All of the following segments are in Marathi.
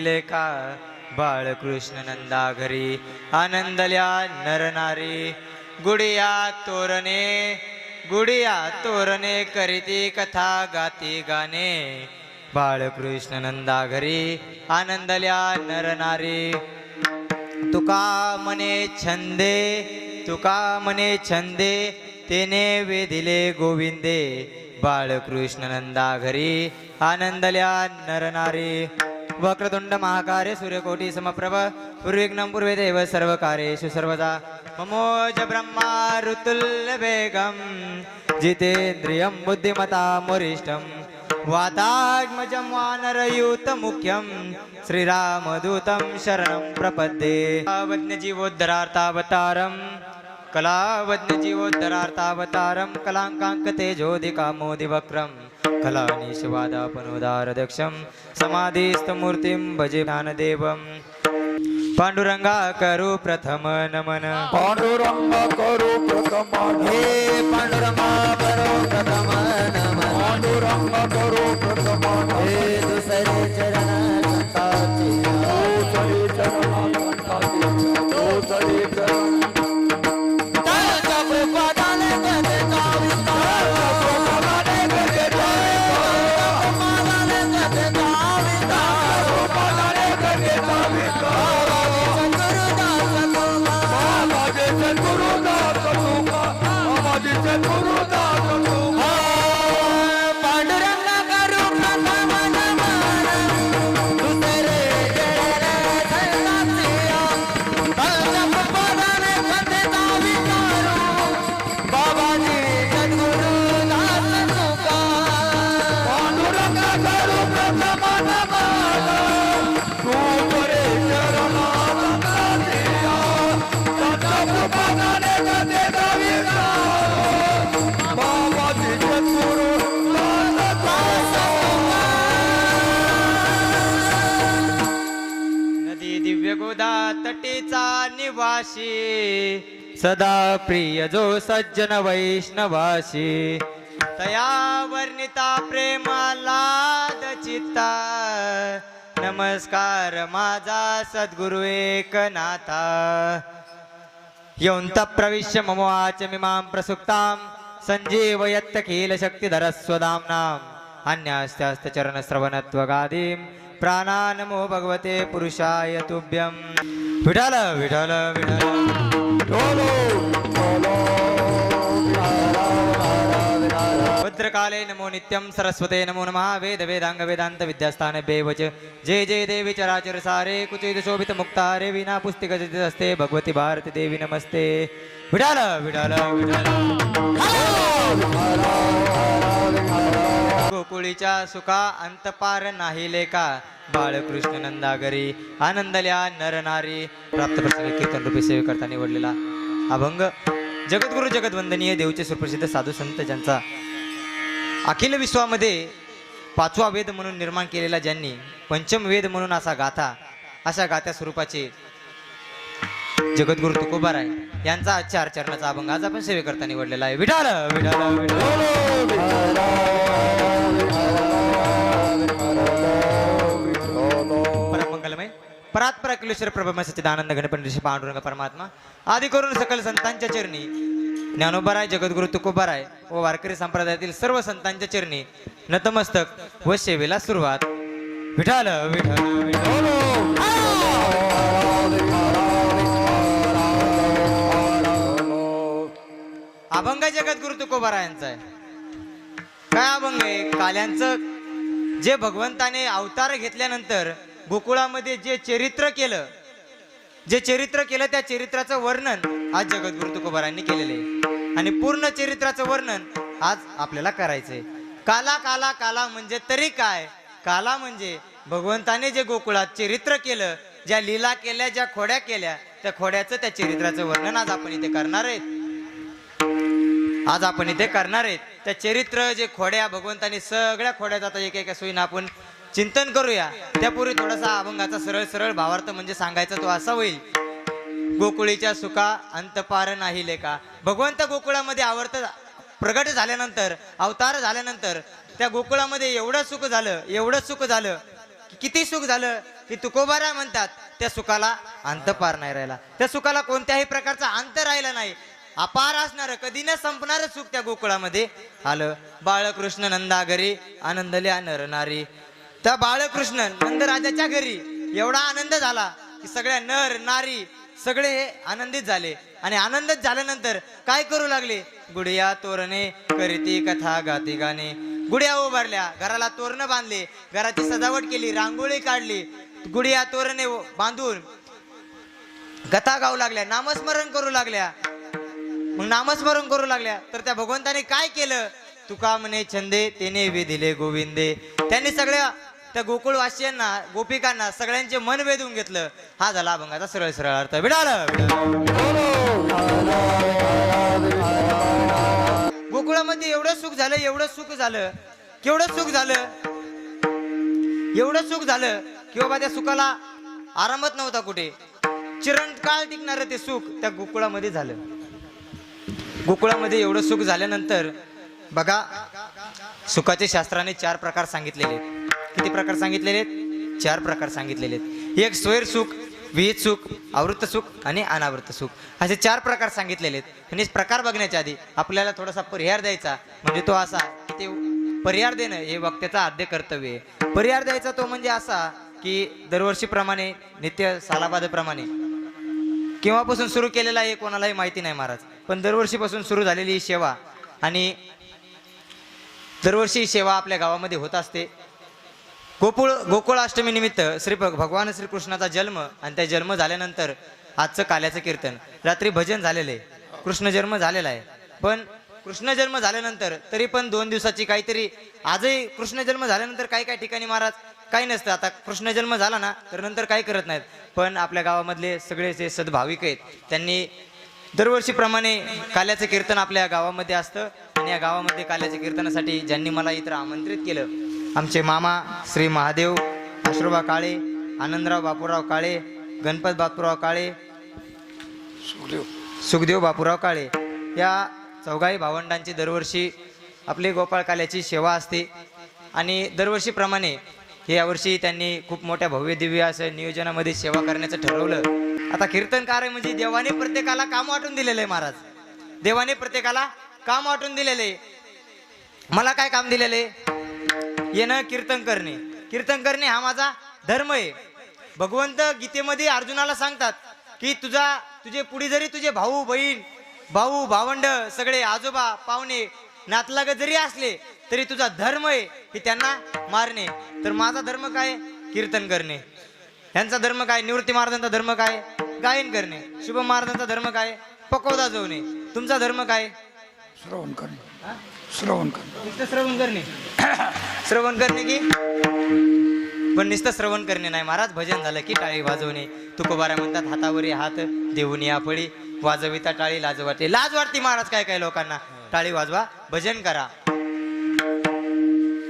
नाहिले का बाळकृष्ण नंदा घरी आनंदल्या नरनारी गुडिया तोरणे करीती कथा गाती गाणे बाळकृष्ण नंदा घरी आनंदल्या नरनारी तुका मने छंदे तेने वेधिले गोविंदे बाळकृष्ण नंदा घरी आनंदल्या नरनारी वक्रतुंड महाकार्य सूर्यकोटी समप्रभ पूर्विघ्नं पुर्वे देव सर्वकार्येषु सर्वदा ममोज ब्रह्मा ऋतुल्य वेगं जितेन्द्रियं बुद्धिमतां वरिष्ठं वातात्मजं वानरयूतमुख्यं श्रीरामदूतं शरणं प्रपद्ये कलावज्ञजीवोद्धरार्तावतारं कलाङ्काङ्कतेजोदिकामोदिवक्रं कलानिशवादापनोदारदक्षं समाधिस्थमूर्तिं भजे ज्ञानदेवं पांडुरंगा करू प्रथम नमन पांडुरंगा करू प्रथम हे पांडुरंगा करू प्रथम नमन पांडुरंगा करू प्रथम हे दुसरे चरण संतांचे दुसरे चरण दुसरे चरण तटीचा निवासी सदा प्रिय जो सज्जन वैष्णवासी तया वर्णिता प्रेमाला चित्ता नमस्कार माझा सद्गुरु एकनाथा योऽन्तः प्रविश्य मम वाचमिमां प्रसुप्तां सञ्जीवयत्त किल शक्तिधरस्वदाम्नाम् अन्यास्त्यास्तचरणश्रवणत्वगादीं प्राणानमो भगवते पुरुषाय तुभ्यं विठ्ठल विठ्ठल विठ्ठल भद्रकाले नमो नित्यं सरस्वते नमो नमः वेद वेदांग वेदांत विद्यास्थान बेवच जय जय देवी चराचर सारे कुचित शोभित मुक्तारे विना पुस्तिक हस्ते भगवती भारती देवी नमस्ते विठ्ठल विठ्ठल विठ्ठल गोकुळीच्या सुखा अंतपार नाही लेका बाळकृष्ण नंदागरी आनंदल्या नरनारी प्राप्त प्रसंगी कीर्तन रूपी सेवे करता निवडलेला अभंग जगद्गुरु जगद्वंदनीय देवचे सुप्रसिद्ध साधू संत ज्यांचा अखिल विश्वामध्ये पाचवा वेद म्हणून निर्माण केलेला ज्यांनी पंचम वेद म्हणून असा गाथा अशा गात्या स्वरूपाचे जगद्गुरु तुकोबाराय यांचा आजच्या चरणाचा अभंग आज आपण सेवे करता निवडलेला आहे विठ्ठल विठ्ठल परमंगलमय परात्पर अखिलेश्वर प्रभम सच्चिदानंद गणपती ऋषी पांडुरंग परमात्मा आदि करून सकल संतांच्या चरणी ज्ञानोबाराय जगद्गुरु तुकोबाराय व वारकरी संप्रदायातील सर्व संतांच्या चरणी नतमस्तक व सेवेला सुरुवात विठ्ठल विठ्ठल विठ्ठल अभंग जगद्गुरु तुकोबारायांचा आहे काय अभंग आहे काल्यांचं जे भगवंताने अवतार घेतल्यानंतर गोकुळामध्ये जे चरित्र केलं त्या चरित्राचं वर्णन आज जगद्गुरु तुकोबारायांनी केलेलं आहे आणि पूर्ण चरित्राचं वर्णन आज आपल्याला करायचंय काला काला काला म्हणजे तरी काय काला म्हणजे भगवंताने जे गोकुळात चरित्र केलं ज्या लीला केल्या ज्या खोड्या केल्या त्या खोड्याचं त्या चरित्राचं वर्णन आज आपण इथे करणार आहेत त्या चरित्र जे खोड्या भगवंताने सगळ्या खोड्यात आता एक एका सोयीनं आपण चिंतन करूया त्यापूर्वी थोडासा अभंगाचा सरळ सरळ भावार्थ म्हणजे सांगायचा तो असा होईल गोकुळीच्या सुखा अंतपार नाही लेका भगवंत गोकुळामध्ये प्रगट झाल्यानंतर अवतार झाल्यानंतर त्या गोकुळामध्ये एवढं सुख झालं किती सुख झालं की तुकोबारा म्हणतात त्या सुखाला अंत पार नाही राहिला, त्या सुखाला कोणत्याही प्रकारचा अंत राहिला नाही. अपार असणार कधी न संपणार सुख त्या गोकुळामध्ये आलं. बाळकृष्ण नंदा घरी आनंदल्या नर नारी. त्या बाळकृष्ण नंदराजाच्या घरी एवढा आनंद झाला की सगळ्या नर नारी सगळे हे आनंदित झाले. आणि आनंदित झाल्यानंतर काय करू लागले, गुडिया तोरणे करीती कथा गाती गाणे. गुडिया उभारल्या, घराला तोरण बांधले, घराची सजावट केली, रांगोळी काढली, गुडिया तोरणे बांधून कथा गाऊ लागल्या, नामस्मरण करू लागल्या. मग नामस्मरण करू लागल्या तर त्या भगवंताने काय केलं, तुका म्हणे छंदे तेने वेधिले गोविंदे. त्यांनी सगळ्या त्या गोकुळवासियांना गोपिकांना सगळ्यांचे मन वेधून घेतलं. हा झाला अभंगाचा सरळ सरळ अर्थ. विडाल गोकुळामध्ये एवढं सुख झालं, एवढं सुख झालं, केवढं सुख झालं, एवढं सुख झालं की बाबा त्या सुखाला आरामच नव्हता कुठे. चिरंतकाळ टिकणारं ते सुख त्या गोकुळामध्ये झालं. गोकुळामध्ये एवढं सुख झाल्यानंतर बघा सुखाचे शास्त्राने 4 प्रकार सांगितलेले आहेत. किती प्रकार सांगितलेले आहेत? 4 प्रकार सांगितलेले आहेत. एक स्वैर सुख, विहित सुख, आवृत्त सुख आणि अनावृत्त सुख, असे 4 प्रकार सांगितलेले आहेत. आणि प्रकार बघण्याच्या आधी आपल्याला थोडासा परिहार द्यायचा, म्हणजे तो असा की ते परिहार देणं हे वक्त्याचं आद्य कर्तव्य आहे. परिहार द्यायचा तो म्हणजे असा की दरवर्षीप्रमाणे नित्य सालाबादप्रमाणे केव्हापासून सुरू केलेला आहे कोणालाही माहिती नाही महाराज, पण दरवर्षीपासून सुरू झालेली ही सेवा आणि दरवर्षी ही सेवा आपल्या गावामध्ये होत असते. गोकुळाष्टमी निमित्त भगवान श्रीकृष्णाचा जन्म आणि त्या जन्म झाल्यानंतर आजचं काल्याचं कीर्तन, रात्री भजन झालेलं आहे, कृष्ण जन्म झालेला आहे. पण कृष्ण जन्म झाल्यानंतर तरी पण 2 दिवसाची काहीतरी, आजही कृष्ण जन्म झाल्यानंतर काही ठिकाणी महाराज काही नसतं. आता कृष्ण जन्म झाला ना तर नंतर काही करत नाहीत, पण आपल्या गावामधले सगळे जे सद्भाविक आहेत त्यांनी दरवर्षीप्रमाणे काल्याचं कीर्तन आपल्या गावामध्ये असतं. आणि या गावामध्ये काल्याच्या कीर्तनासाठी ज्यांनी मला इतर आमंत्रित केलं, आमचे मामा श्री महादेव आश्रोबा काळे, आनंदराव बापूराव काळे, गणपत बापूराव काळे, सुखदेव बापूराव काळे, या 4 भावंडांची दरवर्षी आपली गोपाळ काल्याची सेवा असते. आणि दरवर्षीप्रमाणे यावर्षी त्यांनी खूप मोठ्या भव्य दिव्य असं नियोजनामध्ये सेवा करण्याचं ठरवलं. आता कीर्तनकार म्हणजे देवाने प्रत्येकाला काम वाटून दिलेलं आहे महाराज, देवाने प्रत्येकाला काम वाटून दिलेले. मला काय काम दिलेले? येणं कीर्तन करणे. कीर्तन करणे हा माझा धर्म आहे. भगवंत गीतेमध्ये अर्जुनाला सांगतात की तुझे पुढे जरी तुझे भाऊ बहीण, भाऊ भावंड, सगळे आजोबा पाहुणे नातलाग जरी असले तरी तुझा धर्म आहे की त्यांना मारणे. तर माझा धर्म काय? कीर्तन करणे. यांचा धर्म काय? निवृत्ती महाराजांचा धर्म काय? गायन करणे. शुभ महाराजांचा धर्म काय? पकोदा जवणे. तुमचा धर्म काय? श्रवण करणे. श्रवण करणे. नुसतं श्रवण करणे. श्रवण करणे की पण नुसतं श्रवण करणे नाही महाराज. भजन झालं की टाळी वाजवणे. तुकोबारा म्हणतात हातावरी हात देऊन या फळी, वाजविता टाळी लाज वाटते. लाज वाटते महाराज काय काय लोकांना. टाळी वाजवा, भजन करा.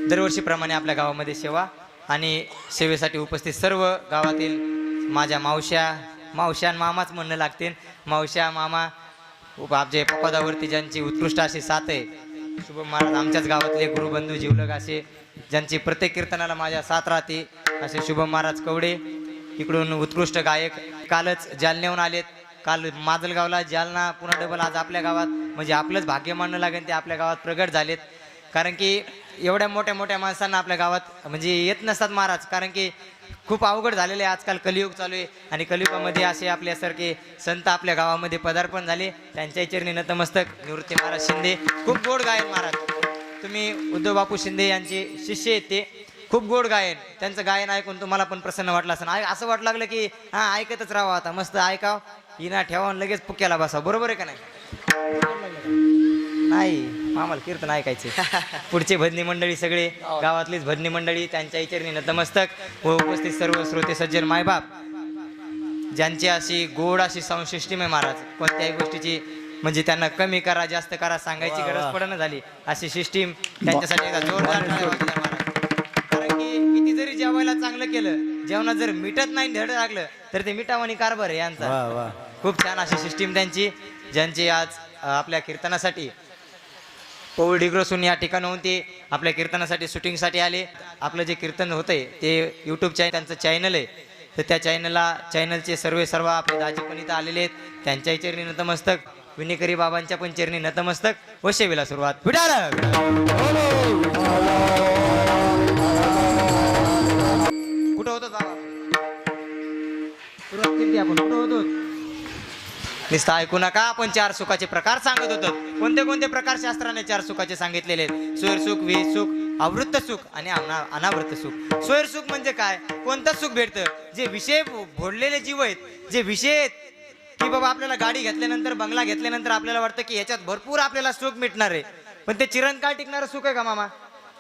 दरवर्षीप्रमाणे आपल्या गावामध्ये सेवा आणि सेवेसाठी उपस्थित सर्व गावातील माझ्या मावश्या मामाच म्हणणं लागतील. मावश्या मामा आपले पदावरती ज्यांची उत्कृष्ट अशी साथ आहे. शुभ महाराज आमच्याच गावातले गुरुबंधू जीवलग असे ज्यांची प्रत्येक कीर्तनाला माझ्या साथ राहते असे शुभ महाराज कवडे. इकडून उत्कृष्ट गायक कालच जालन्याहून आलेत. काल माजलगावला, जालना, पुन्हा डबल आज आपल्या गावात. म्हणजे आपलंच भाग्य मानणं लागेल ते आपल्या गावात प्रगट झालेत. कारण की एवढ्या मोठ्या मोठ्या माणसांना आपल्या गावात म्हणजे येत नसतात महाराज. कारण की खूप अवघड झालेले आहे. आजकाल कलियुग चालू आहे आणि कलियुगामध्ये असे आपल्यासारखे संत आपल्या गावामध्ये पदार्पण झाले. त्यांच्या चरणी नतमस्तक. निवृत्ती महाराज शिंदे खूप गोड गायन महाराज. तुम्ही उद्धव बापू शिंदे यांचे शिष्य आहेत. ते खूप गोड गायन. त्यांचं गायन ऐकून तुम्हाला पण प्रसन्न वाटलं असं. असं वाटलं लागलं की हा ऐकतच राहावं, आता मस्त ऐकाव, हिना ठेवा, लगेच पुक्याला बसा. बरोबर आहे का नाही? नाही, आम्हाला कीर्तन ऐकायचे. पुढचे भजनी मंडळी सगळे गावातलीच भजनी मंडळी, त्यांच्या चरणी नतमस्तक व उपस्थित सर्व श्रोते सज्जन मायबाप ज्यांची अशी गोड अशी संसिस्टीम आहे महाराज. कोणत्याही गोष्टीची म्हणजे त्यांना कमी करा जास्त करा सांगायची गरज पडणं झाली अशी सिस्टीम त्यांच्यासाठी एकदा जोरदार टाळ्या वाजल्या महाराज. कारण की किती जरी जेवायला चांगलं केलं, जेवणात जर मिठत नाही धड लागलं तर ते मिठावानी कारभार आहे यांचा. खूप छान अशी सिस्टीम त्यांची, ज्यांची आज आपल्या कीर्तनासाठी पौळ डिग्रसून या ठिकाणाहून ते आपल्या कीर्तनासाठी शूटिंगसाठी आले. आपलं जे कीर्तन होतंय ते यूट्यूब त्यांचं चॅनल आहे, तर त्या चॅनलचे सर्व आपले दाजी पण इथं आलेले आहेत. त्यांच्याही चरणी नतमस्तक, विनेकरी बाबांच्या पण चरणी नतमस्तक व सेवेला सुरुवात. विठाल कुठं होतो बाबा? सुरुवात केली आपण, कुठं होतो? नुसतं ऐकू नका, आपण 4 सुखाचे प्रकार सांगत होतो. कोणते कोणते प्रकार शास्त्राने 4 सुखाचे सांगितलेले आहेत? स्वैर सुख, विहित सुख, आवृत्त सुख आणि अनावृत्त सुख. स्वैर सुख म्हणजे काय? कोणतं सुख भेटतं? जे विषय भोडलेले जीव आहेत, जे विषय आहेत की बाबा आपल्याला गाडी घेतल्यानंतर, बंगला घेतल्यानंतर आपल्याला वाटतं की ह्याच्यात भरपूर आपल्याला सुख मिळणार आहे, पण ते चिरंकाळ टिकणारं सुख आहे का मामा?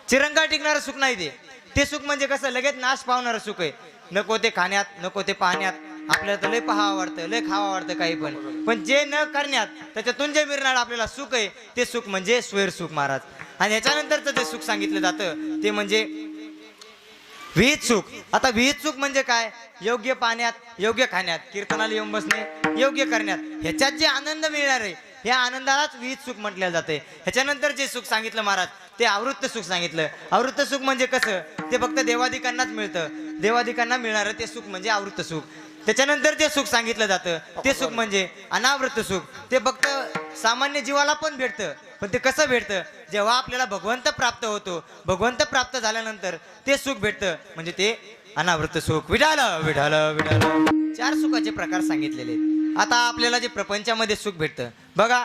चिरंकाळ टिकणारं सुख नाही ते. ते सुख म्हणजे कसं? लगेच नाश पावणारं सुख आहे. नको ते खाण्यात, नको ते पाहण्यात, आपल्याला तर लय पाहावं वाटतं, लय खावं वाटतं काही पण जे न करण्यात त्याच्यातून जे मिळणार आपल्याला सुख आहे, ते सुख म्हणजे स्वैर सुख महाराज. आणि ह्याच्यानंतरचं जे सुख सांगितलं जातं ते म्हणजे विहित सुख. आता विहित सुख म्हणजे काय? योग्य पाण्यात, योग्य खाण्यात, कीर्तनाला येऊन बसणे, योग्य करण्यात, ह्याच्यात जे आनंद मिळणार आहे, ह्या आनंदालाच विहित सुख म्हटलं जाते. ह्याच्यानंतर जे सुख सांगितलं महाराज ते आवृत्त सुख सांगितलं. आवृत्त सुख म्हणजे कसं? ते फक्त देवादिकांनाच मिळतं, देवादिकांना मिळणारं ते सुख म्हणजे आवृत्त सुख. त्याच्यानंतर जे सुख सांगितलं जातं ते सुख म्हणजे अनावृत्त सुख. ते फक्त सामान्य जीवाला पण भेटतं, पण ते कसं भेटतं? जेव्हा आपल्याला भगवंत प्राप्त होतो, भगवंत प्राप्त झाल्यानंतर ते सुख भेटतं, म्हणजे ते अनावृत्त सुख. विठाल विठाल विठाल. 4 सुखाचे प्रकार सांगितलेले आहेत. आता आपल्याला जे प्रपंचामध्ये सुख भेटतं बघा,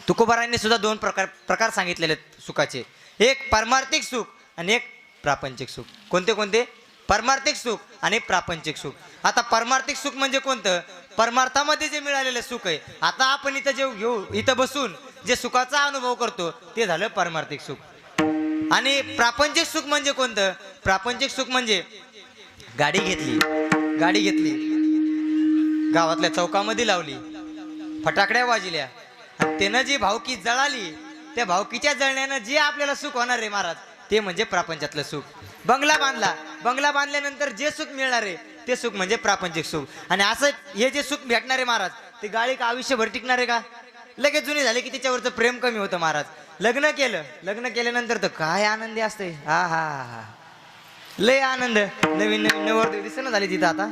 तुकोबारांनी सुद्धा 2 प्रकार सांगितलेले आहेत सुखाचे. एक पारमार्थिक सुख आणि एक प्रापंचिक सुख. कोणते कोणते? परमार्थिक सुख आणि प्रापंचिक सुख. आता परमार्थिक सुख म्हणजे कोणतं? परमार्थामध्ये जे मिळालेलं सुख आहे. आता आपण इथं जे घेऊ, इथं बसून जे सुखाचा अनुभव करतो ते झालं परमार्थिक सुख. आणि प्रापंचिक सुख म्हणजे कोणतं? प्रापंचिक सुख म्हणजे गाडी घेतली, गावातल्या चौकामध्ये लावली, फटाकड्या वाजल्या, आणि त्यानं जी भावकी जळाली, त्या भावकीच्या जळण्यानं जे आपल्याला सुख होणार आहे महाराज, ते म्हणजे प्रापंचातलं सुख. बंगला बांधल्यानंतर जे सुख मिळणार आहे ते सुख म्हणजे प्रापंचिक सुख. आणि असं हे जे सुख भेटणार आहे महाराज, ते गाडी का आयुष्यभर टिकणार आहे का? लगेच जुनी झाली की तिच्यावरचं प्रेम कमी होतं महाराज. लग्न केल्यानंतर तर काय आनंदी असते, हा हा हा, लय आनंद. नवीन नवरदेव दिसेना झाली तिथं आता,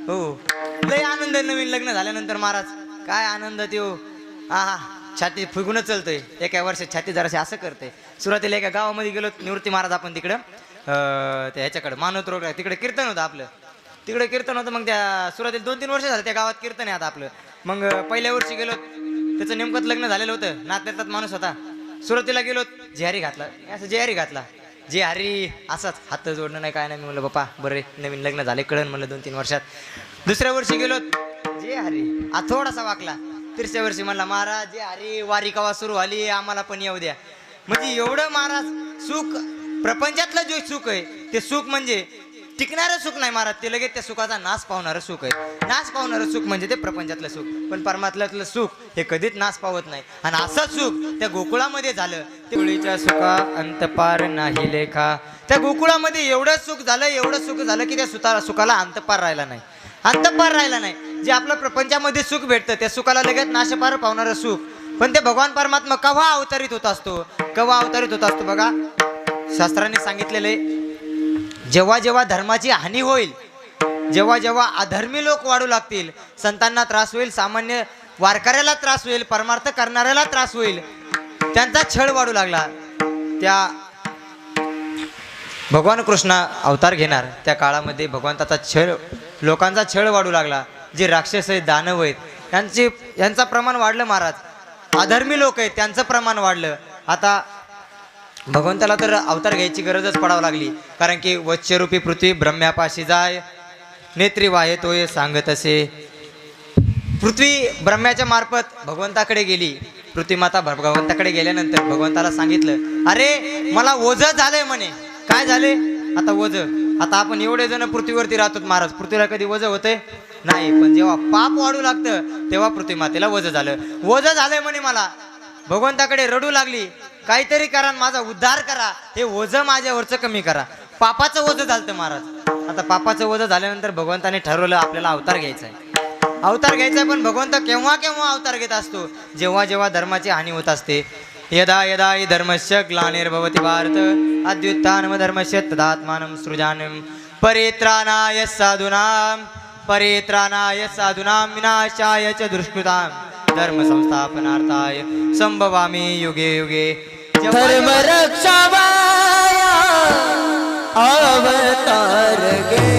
हो लय आनंद. नवीन लग्न झाल्यानंतर महाराज काय आनंद त्यो, हा छाती फुगूनच चलतोय. एका वर्षात छाती जराशी असं करते. सुरुवातीला एका गावामध्ये गेलो, निवृत्ती महाराज आपण तिकडं त्या ह्याच्याकडं मानवत रोड तिकडे कीर्तन होतं आपलं, तिकडे कीर्तन होतं. मग त्या सुरुवातीला 2-3 वर्ष झालं त्या गावात कीर्तन आहे आता आपलं. मग पहिल्या वर्षी गेलो, त्याचं नेमकंच लग्न झालेलं होतं, नात्यातलाच माणूस होता. सुरुवातीला गेलो, जेहारी घातला, जेहारी असाच हात जोडणं नाही काय नाही. मी म्हणलं बापा बरे नवीन लग्न झाले, कळण म्हणलं 2-3 वर्षात. दुसऱ्या वर्षी गेलो, जेहारी थोडासा वाकला. तिसऱ्या वर्षी म्हणला महाराज जेहारी वारी कवा सुरू आली, आम्हाला पण येऊ द्या. म्हणजे एवढं महाराज सुख, प्रपंचातलं जे सुख आहे ते सुख म्हणजे टिकणारं सुख नाही महाराज, ते लगेच त्या सुखाचा नाश पावणारं सुख आहे. नाश पावणारं सुख म्हणजे ते प्रपंचातलं सुख. पण परमात्म्यातलं सुख हे कधीच नाश पावत नाही. आणि असं सुख त्या गोकुळामध्ये झालं. ते गोकुळीच्या सुखा अंतपार नाही लेखा. त्या गोकुळामध्ये एवढं सुख झालं की त्या सुखाला अंतपार राहिला नाही. जे आपलं प्रपंचामध्ये सुख भेटतं त्या सुखाला लगेच नाशपार पावणारं सुख. पण ते भगवान परमात्मा केव्हा अवतरित होत असतो बघा, शास्त्राने सांगितलेले, जेव्हा जेव्हा धर्माची हानी होईल, जेव्हा अधर्मी लोक वाढू लागतील, संतांना त्रास होईल, सामान्य वारकऱ्याला त्रास होईल, परमार्थ करणाऱ्याला त्रास होईल, त्यांचा छळ वाढू लागला, त्या भगवान कृष्ण अवतार घेणार त्या काळामध्ये भगवंताचा लोकांचा छळ वाढू लागला. जे राक्षस आहेत, दानव आहेत, यांचं प्रमाण वाढलं महाराज. अधर्मी लोक आहेत त्यांचं प्रमाण वाढलं. आता भगवंताला तर अवतार घ्यायची गरजच पडावं लागली, कारण की वच्चरूपी पृथ्वी ब्रह्म्यापाशी जाय, नेत्री वाहे तोय सांगत असे. पृथ्वी ब्रह्म्याच्या मार्फत भगवंताकडे गेली. पृथ्वी माता भगवंताकडे गेल्यानंतर भगवंताला सांगितलं, अरे मला ओझं झालंय म्हणे. काय झाले? आता ओझं. आता आपण एवढे जण पृथ्वीवरती राहतो महाराज, पृथ्वीला कधी ओझं होतंय नाही, पण जेव्हा पाप वाढू लागतं तेव्हा पृथ्वी मातेला ओझं झालंय म्हणे. मला भगवंताकडे रडू लागली, काहीतरी करा, माझा उद्धार करा, हे ओझं माझ्यावरचं कमी करा. पापाचं ओझं झालं महाराज. आता पापाचं ओझं झाल्यानंतर भगवंताने ठरवलं आपल्याला अवतार घ्यायचा आहे. पण भगवंत केव्हा अवतार घेत असतो? जेव्हा धर्माची हानी होत असते. यदा यदा हि धर्मस्य ग्लानिर्भवति भारत अद्युत्थानमधर्मस्य तदात्मानं सृजाम्यहं परित्राणाय साधूनां विनाशाय च दुष्कृतां धर्म संस्थापनार्थाय संभवामि युगे युगे धर्म रक्षावाया अवतार गे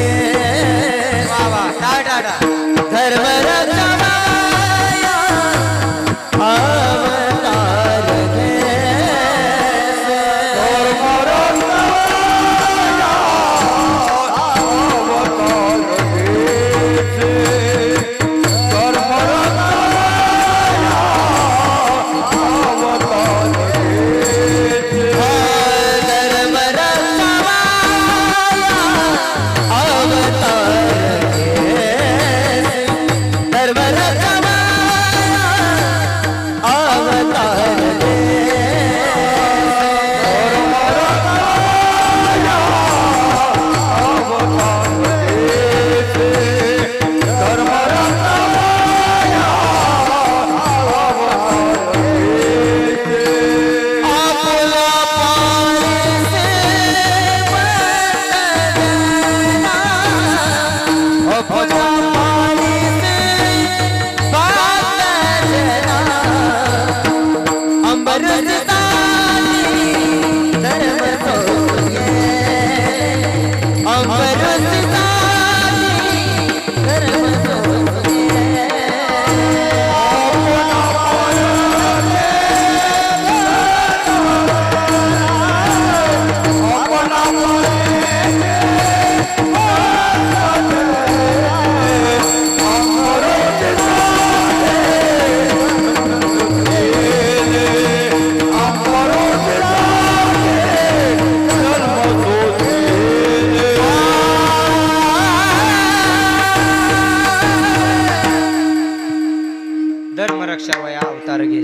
धर्म रक्षावाया अवतार गे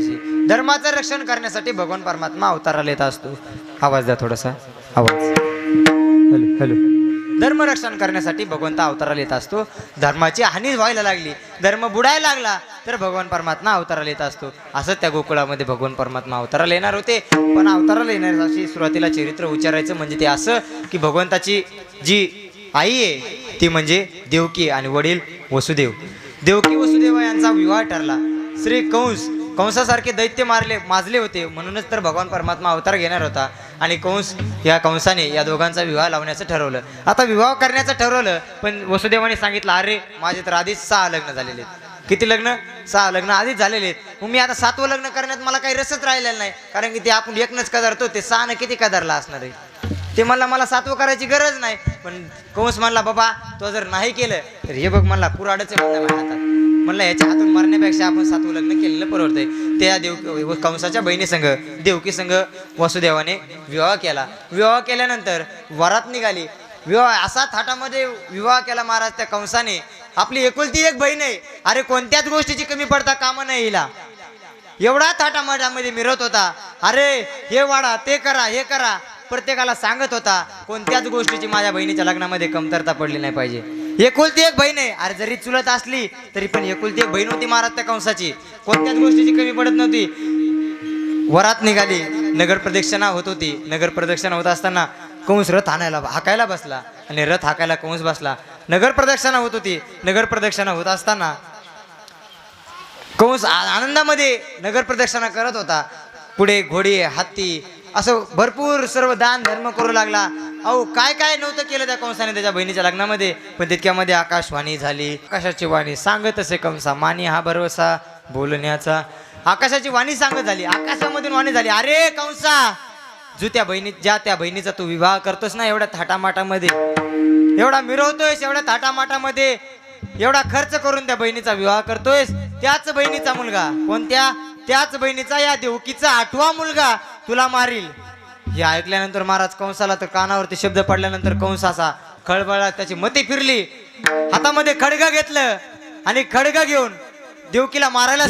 धर्माचं रक्षण करण्यासाठी भगवान परमात्मा अवताराला येत असतो. आवाज द्या थोडासा आवाज. Hello hello. धर्म रक्षण करण्यासाठी भगवंत अवताराला येत असतो. धर्माची हानी व्हायला लागली, धर्म बुडायला लागला तर भगवान परमात्मा अवताराला येत असतो. असं त्या गोकुळामध्ये भगवान परमात्मा अवताराला येणार होते. पण अवताराला येण्यासाठी सुरुवातीला चरित्र उच्चारायचं म्हणजे ते असं की भगवंताची जी आई आहे ती म्हणजे देवकी आणि वडील वसुदेव. देवकी वसुदेव यांचा विवाह ठरला. श्री कंसासारखे दैत्य माजले होते म्हणूनच तर भगवान परमात्मा अवतार घेणार होता. आणि कंसाने या दोघांचा विवाह लावण्याचं ठरवलं. आता विवाह करण्याचं ठरवलं पण वसुदेवाने सांगितलं अरे माझे तर आधीच 6 लग्न झालेले आहेत. किती लग्न? 6 लग्न आधीच झालेले आहेत. मग मी आता 7वं लग्न करण्यात मला काही रसच राहिलेला नाही. कारण की ते आपण एकनंच कदरतो, ते 6 किती कदरला असणार आहे. ते मला 7वं करायची गरज नाही. पण कंस म्हणला बाबा तो जर नाही केलं तर हे बघ म्हणला पुराडच आहे म्हणला माझ्या हातात. म्हणलं याच्या हातून मरण्यापेक्षा आपण 7वं लग्न केलेलं परवडतंय. त्या कंसाच्या बहिणी संघ देवकी संघ वसुदेवाने विवाह केला. विवाह केल्यानंतर वरात निघाली. विवाह असा थाटामध्ये विवाह केला महाराज त्या कंसाने. आपली एकुलती एक बहीण आहे. अरे कोणत्याच गोष्टीची कमी पडता कामा नाही हिला. एवढा थाटामाटामध्ये मिरवत होता. अरे हे वाडा ते करा हे करा प्रत्येकाला सांगत होता. कोणत्याच गोष्टीची माझ्या बहिणीच्या लग्नामध्ये कमतरता पडली नाही पाहिजे. एकुलती एक बहीण आहे. अरे जरी चुलत असली तरी पण एकुलती एक बहीण होती महाराज त्या कंसाची. कोणत्याच गोष्टीची कमी पडत नव्हती. वरात निघाली. नगर प्रदक्षिणा होत होती. नगर प्रदक्षिणा होत असताना कंस रथ हाकायला बसला आणि रथ हाकायला कंस बसला. नगर प्रदक्षिणा होत होती. नगर प्रदक्षिणा होत असताना कंस आनंदामध्ये नगर प्रदक्षिणा करत होता. पुढे घोडी हत्ती असं भरपूर सर्व दान धर्म करू लागला. अहो काय काय नव्हतं केलं त्या कंसाने त्याच्या बहिणीच्या लग्नामध्ये. पण तितक्यामध्ये आकाशवाणी झाली. आकाशाची वाणी सांगत असे कंसा मानी हा भरवसा बोलण्याचा. आकाशाची वाणी सांगत झाली. आकाशामधून वाणी झाली अरे कंसा ज्या त्या बहिणीचा तू विवाह करतोस ना एवढ्या थाटामाटामध्ये, एवढा मिरवतोयस, एवढ्या थाटामाटामध्ये एवढा खर्च करून त्या बहिणीचा विवाह करतोयस. त्याच बहिणीचा मुलगा कोणत्या? त्याच बहिणीचा या देवकीचा 8वा मुलगा तुला मारील. हे ऐकल्यानंतर महाराज कंसाला तर कानावरती शब्द पडल्यानंतर कंस असा खळबळला. त्याची मती फिरली. हातामध्ये खडग घेतलं आणि खडग घेऊन देवकीला मारायला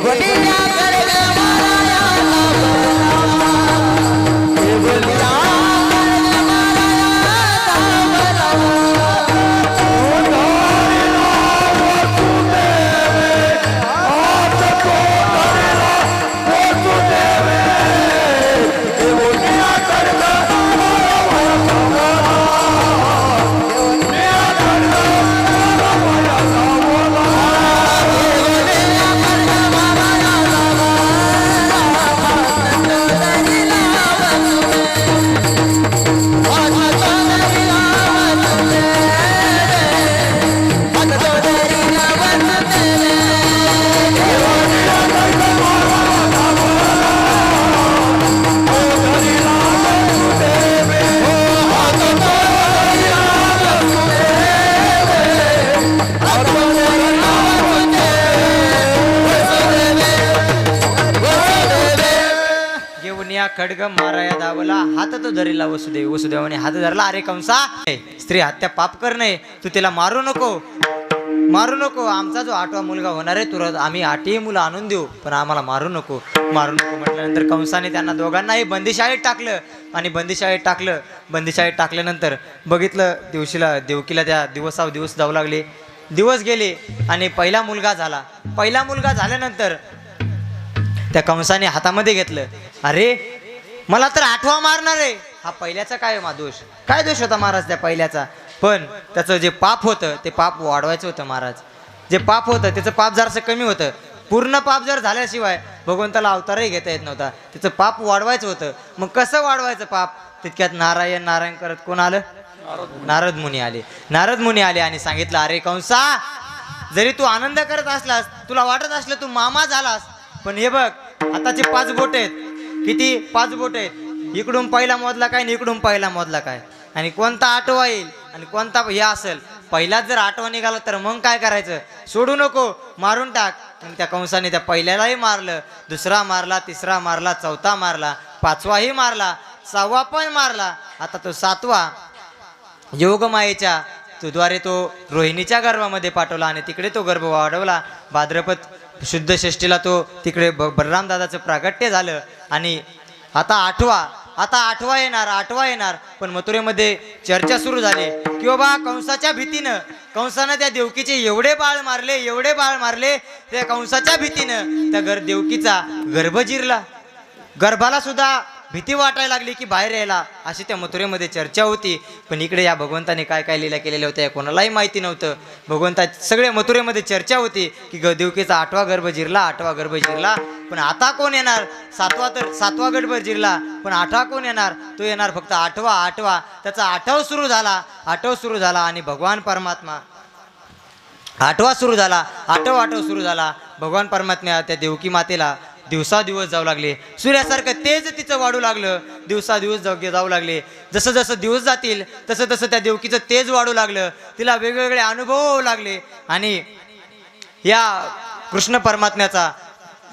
देवनिया खड्ग माराया धावला देवनिया खड्ग माराया घेऊन या खड्ग माराया धावला हात तो धरीला वसुदेव वसुदेवाने हात धरला अरे कंसा स्त्री हत्या पाप कर नये तू तिला मारू नको आमचा जो 8वा मुलगा होणार आहे तुला आम्ही 8ही मुलं आणून देऊ पण आम्हाला मारू नको म्हटल्यानंतर कंसाने त्यांना दोघांनाही बंदीशाळेत टाकलं आणि बंदीशाळेत टाकल्यानंतर बघितलं देवकीला त्या दिवस जाऊ लागले दिवस गेले आणि पहिला मुलगा झाल्यानंतर त्या कंसाने हातामध्ये घेतलं अरे मला तर 8वा मारणार आहे हा पहिल्याचा काय दोष होता महाराज त्या पहिल्याचा पण त्याचं जे पाप होतं ते पाप वाढवायचं होतं महाराज जे पाप होतं त्याचं पाप जरासं कमी होतं पूर्ण पाप जर झाल्याशिवाय भगवंताला अवतारही घेता येत नव्हता त्याचं पाप वाढवायचं होतं मग कसं वाढवायचं पाप तितक्यात नारायण करत कोण आलं नारद मुनी आले आणि सांगितलं अरे कंसा जरी तू आनंद करत असलास तुला वाटत असलं तू मामा झालास पण हे बघ हाताचे 5 बोट आहेत किती 5 बोट आहेत इकडून पहिला मोजला काय आणि इकडून पहिला मोजला काय आणि कोणता 8वा येईल आणि कोणता हे असेल पहिलाच जर 8वा निघाला तर मग काय करायचं सोडू नको मारून टाक आणि त्या कंसाने त्या पहिल्यालाही मारलं दुसरा मारला तिसरा मारला चौथा मारला 5वाही मारला 6वा पण मारला आता तो 7वा योगमायेच्या द्वारे तो रोहिणीच्या गर्भामध्ये पाठवला आणि तिकडे तो गर्भ वाढवला भाद्रपद शुद्ध षष्टीला तो तिकडे बलराम दादाचं प्रागट्य झालं आणि आता 8वा येणार पण मथुरेमध्ये चर्चा सुरू झाली की बाबा कंसाच्या भीतीनं कंसानं त्या देवकीचे एवढे बाळ मारले त्या कंसाच्या भीतीनं त्या देवकीचा गर्भ जिरला गर्भाला सुद्धा भीती वाटायला लागली की बाहेर यायला अशी त्या मथुरेमध्ये चर्चा होती पण इकडे या भगवंताने काय लीला केलेल्या होत्या कोणालाही माहिती नव्हतं भगवंता सगळे मथुरेमध्ये चर्चा होती की देवकीचा 8वा गर्भ जिरला पण आता कोण येणार 7वा गर्भ जिरला पण 8वा कोण येणार तो येणार फक्त 8वा त्याचा 8व सुरू झाला आणि भगवान परमात्मा 8वा सुरू झाला भगवान परमात्मा त्या देवकी मातेला दिवसादिवस जाऊ लागले सूर्यासारखं तेज तिचं वाढू लागलं दिवसादिवस जाऊ लागले जसं दिवस जातील तसं त्या देवकीचं तेज वाढू लागलं तिला वेगवेगळे अनुभव होऊ लागले आणि या कृष्ण परमात्म्याचा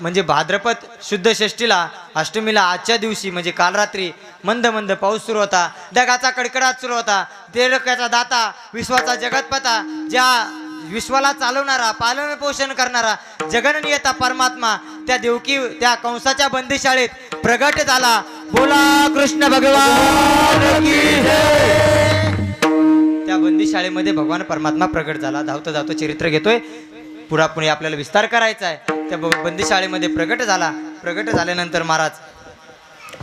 म्हणजे भाद्रपद शुद्ध षष्टीला अष्टमीला आजच्या दिवशी म्हणजे काल रात्री मंद पाऊस सुरू होता ढगाचा कडकडाट सुरू होता देवकाचा दाता विश्वाचा जगतपता ज्या विश्वाला चालवणारा पालन पोषण करणारा जगन्नियता परमात्मा त्या देवकी त्या कंसाच्या बंदीशाळेत प्रगट झाला बोला कृष्ण भगवान की जय त्या बंदीशाळेमध्ये भगवान परमात्मा प्रगट झाला धावतो चरित्र घेतोय पुढे आपल्याला विस्तार करायचा आहे त्या बंदीशाळेमध्ये प्रगट झाल्यानंतर महाराज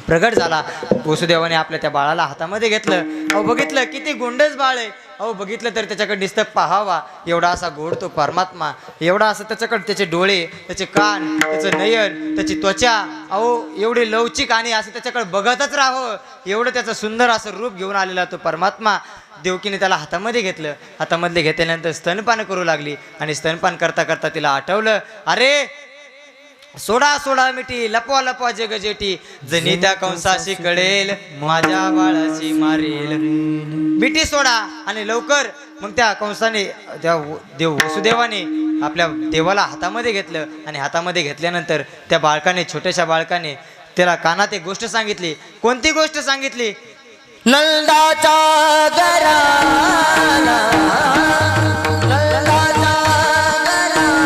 प्रगट झाला वसुदेवाने आपल्या त्या बाळाला हातामध्ये घेतलं अहो बघितलं किती गोंडस बाळ आहे अहो बघितलं तर त्याच्याकडे नुसतं पाहावा एवढा असा गोड तो परमात्मा एवढा असं त्याच्याकडे त्याचे डोळे त्याचे कान त्याचं नयन त्याची त्वचा अहो एवढे लवचिक आणि असं त्याच्याकडे बघतच राहावं एवढं त्याचं सुंदर असं रूप घेऊन आलेला तो परमात्मा देवकीने त्याला हातामध्ये घेतलं हातामध्ये घेतल्यानंतर स्तनपान करू लागली आणि स्तनपान करता करता तिला आठवलं अरे सोडा मिठी लपवा जग जेठी जनी त्या कंसाशी कळेल माझ्या बाळाशी मारेल मिठी सोडा आणि लवकर मग त्या कंसाने त्या वसुदेवाने आपल्या देवाला हातामध्ये घेतलं आणि हातामध्ये घेतल्यानंतर त्या बाळकाने छोट्याशा बाळकाने त्याला कानात एक गोष्ट सांगितली कोणती गोष्ट सांगितली नंदाचा घराला नंदाचा घराला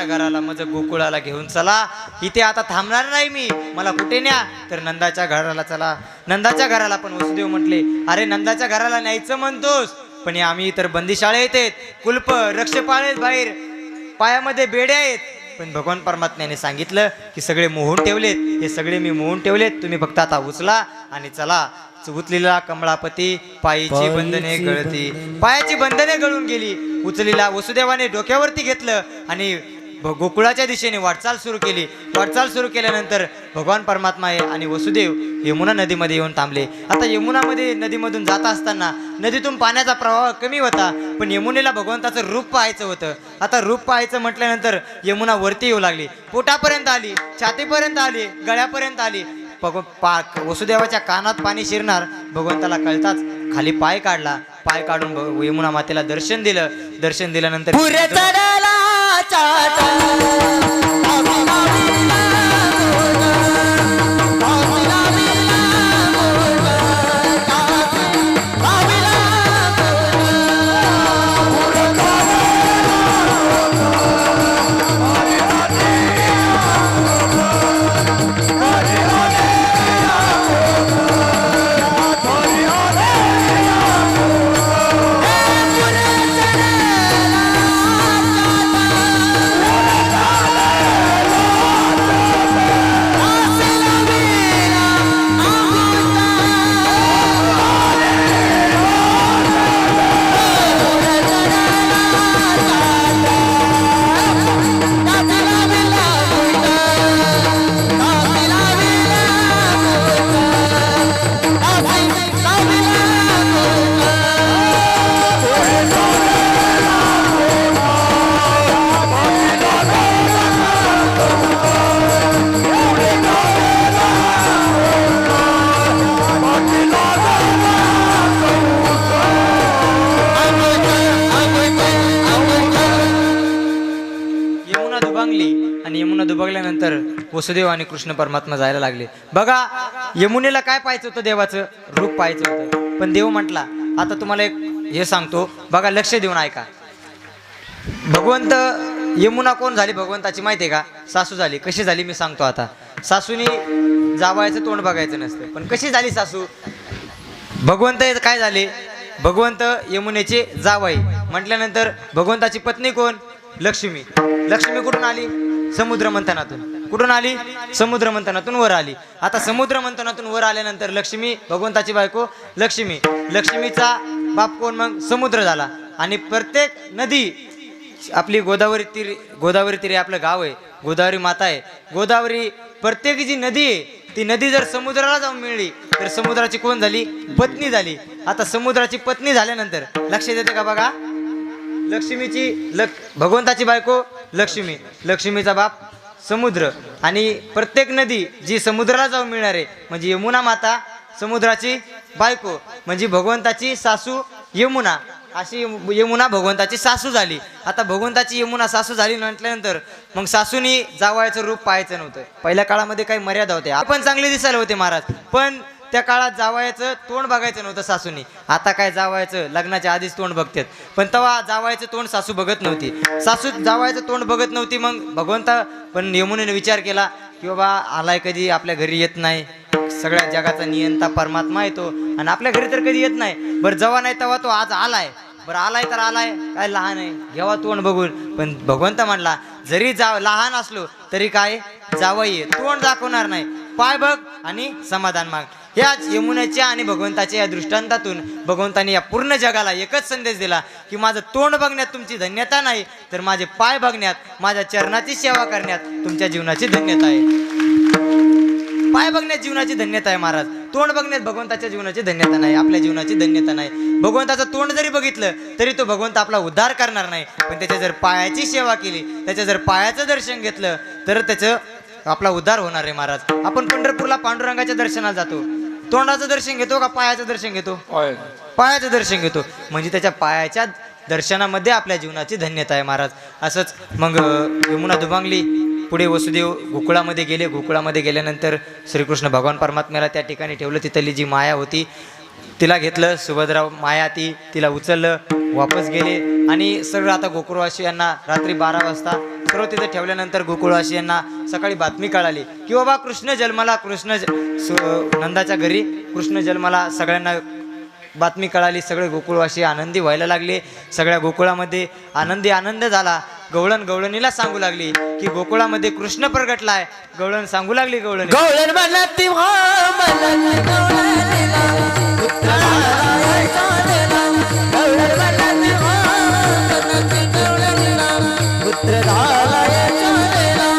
नंदाच्या घराला माझं गोकुळाला घेऊन चला, इथे आता थांबणार नाही मी, मला कुठे न्या, तर नंदाच्या घराला चला. नंदाच्या घराला पण वसुदेव म्हटले, अरे नंदाच्या घराला न्यायचं म्हणतोस, पण हे आम्ही तर बंदीशाळेत आहेत, कुलप रक्षपाळ आहेत बाहेर, पायामध्ये बेड्या आहेत. पण भगवान परमात्म्याने सांगितलं की सगळे मोहून ठेवलेत, हे सगळे मी मोहून ठेवलेत, तुम्ही फक्त आता उचला आणि चला. उचलीला कमळापती, पायीची बंधने गळती, पायाची बंधने गळून गेली. उचलीला वसुदेवाने डोक्यावरती घेतलं आणि गोकुळाच्या दिशेने वाटचाल सुरू केली. वाटचाल सुरू केल्यानंतर भगवान परमात्मा आणि वसुदेव यमुना नदीमध्ये येऊन थांबले. आता यमुनामध्ये नदीमधून जात असताना नदीतून पाण्याचा प्रवाह कमी होता, पण यमुनेला भगवंताचं रूप पाहायचं होतं. आता रूप पाहायचं म्हटल्यानंतर यमुना वरती येऊ लागली, पोटापर्यंत आली, छातीपर्यंत आली, गळ्यापर्यंत आली. वसुदेवाच्या कानात पाणी शिरणार, भगवंताला कळताच खाली पाय काढला. पाय काढून यमुना मातेला दर्शन दिलं. दर्शन दिल्यानंतर पुरे चढला चाटा यमुना दुबगल्यानंतर वसुदेव आणि कृष्ण परमात्मा जायला लागले. बघा, यमुनेला काय पाहायचं होतं, देवाचं रूप पाहायचं होतं. पण देव म्हटला, आता तुम्हाला एक हे सांगतो, बघा लक्ष देऊन ऐका. भगवंत यमुना कोण झाली भगवंताची माहिती आहे का? सासू झाली. कशी झाली मी सांगतो. आता सासूनी जावयाचं तोंड बघायचं नसतं, पण कशी झाली सासू? भगवंत काय झाले? भगवंत यमुनेचे जावई म्हटल्यानंतर भगवंताची पत्नी कोण? लक्ष्मी. लक्ष्मी कुठून आली? समुद्र मंथनातून. कुठून आली? समुद्र मंथनातून वर आली. आता समुद्र मंथनातून वर आल्यानंतर लक्ष्मी, भगवंताची बायको लक्ष्मी, लक्ष्मीचा बाप कोण? मग समुद्र झाला. आणि प्रत्येक नदी आपली गोदावरी तीरे आपलं गाव आहे, गोदावरी माता आहे. गोदावरी प्रत्येक जी नदी आहे, ती नदी जर समुद्राला जाऊन मिळली तर समुद्राची कोण झाली? पत्नी झाली. आता समुद्राची पत्नी झाल्यानंतर लक्षात येते का? बघा, लक्ष्मीची भगवंताची बायको लक्ष्मी, लक्ष्मीचा बाप समुद्र, आणि प्रत्येक नदी जी समुद्राला जाऊन मिळणार आहे म्हणजे यमुना माता, समुद्राची बायको म्हणजे भगवंताची सासू यमुना. अशी यमुना भगवंताची सासू झाली. आता भगवंताची यमुना सासू झाली म्हटल्यानंतर मग सासूनी जावयाचं रूप पाहायचं नव्हतं. पहिल्या काळामध्ये काही मर्यादा होत्या. आपण चांगले दिसायला होते महाराज, पण त्या काळात जावयाचं तोंड बघायचं नव्हतं सासूनी. आता काय जावयाचं लग्नाच्या आधीच तोंड बघतात, पण तेव्हा जावयाचं तोंड सासू बघत नव्हती. सासू जावयाचं तोंड बघत नव्हती. मग भगवंता पण यमुनेने विचार केला की बाबा आलाय, कधी आपल्या घरी येत नाही, सगळ्या जगाचा नियंता परमात्मा येतो आणि आपल्या घरी तर कधी येत नाही. बरं जेव्हा नाही तेव्हा तो आज आलाय. बरं आलाय तर आलाय, काय लहान आहे, घ्यावा तोंड बघून. पण भगवंत म्हणला, जरी लहान असलो तरी काय जावई तोंड दाखवणार नाही, पाय बघ आणि समाधान माग. याच यमुनेच्या आणि भगवंताच्या या दृष्टांतातून भगवंताने या पूर्ण जगाला एकच संदेश दिला की माझं तोंड बघण्यात तुमची धन्यता नाही, तर माझे पाय बघण्यात, माझ्या चरणाची सेवा करण्यात तुमच्या जीवनाची धन्यता आहे. पाय बघण्यात जीवनाची धन्यता आहे महाराज, तोंड बघण्यात भगवंताच्या जीवनाची धन्यता नाही, आपल्या जीवनाची धन्यता नाही. भगवंताचं तोंड जरी बघितलं तरी तो भगवंत आपला उद्धार करणार नाही, पण त्याच्या जर पायाची सेवा केली, त्याच्या जर पायाचं दर्शन घेतलं तर त्याचं आपला उद्धार होणार आहे महाराज. आपण पंढरपूरला पांडुरंगाच्या दर्शनाला जातो, तोंडाचं दर्शन घेतो का पायाचं दर्शन घेतो? पायाचं दर्शन घेतो. म्हणजे त्याच्या पायाच्या दर्शनामध्ये आपल्या जीवनाची धन्यता आहे महाराज. असंच मग यमुना दुभांगली. पुढे वसुदेव गोकुळामध्ये गेले. गोकुळामध्ये गेल्यानंतर श्रीकृष्ण भगवान परमात्म्याला त्या ठिकाणी ठेवलं. तिथली जी माया होती तिला घेतलं. सुभद्रा माया तिला उचललं, वापस गेले. आणि सगळं आता गोकुळवासियांना रात्री 12 वाजता सर्व तिथे ठेवल्यानंतर गोकुळवासी यांना सकाळी बातमी कळाली की बाबा कृष्ण जन्माला नंदाच्या घरी कृष्ण जन्माला सगळ्यांना बातमी कळाली. सगळे गोकुळवासी आनंदी व्हायला लागले. सगळ्या गोकुळामध्ये आनंद झाला. गवळण गवळणीला सांगू लागली की गोकुळामध्ये कृष्ण प्रगटलाय. गवळण सांगू लागली गवळणी गवळण बनती हो बनती गवळणीला पुत्र झालायचा देला. गवळण बनती हो बनती गवळणीला पुत्र झालायचा देला.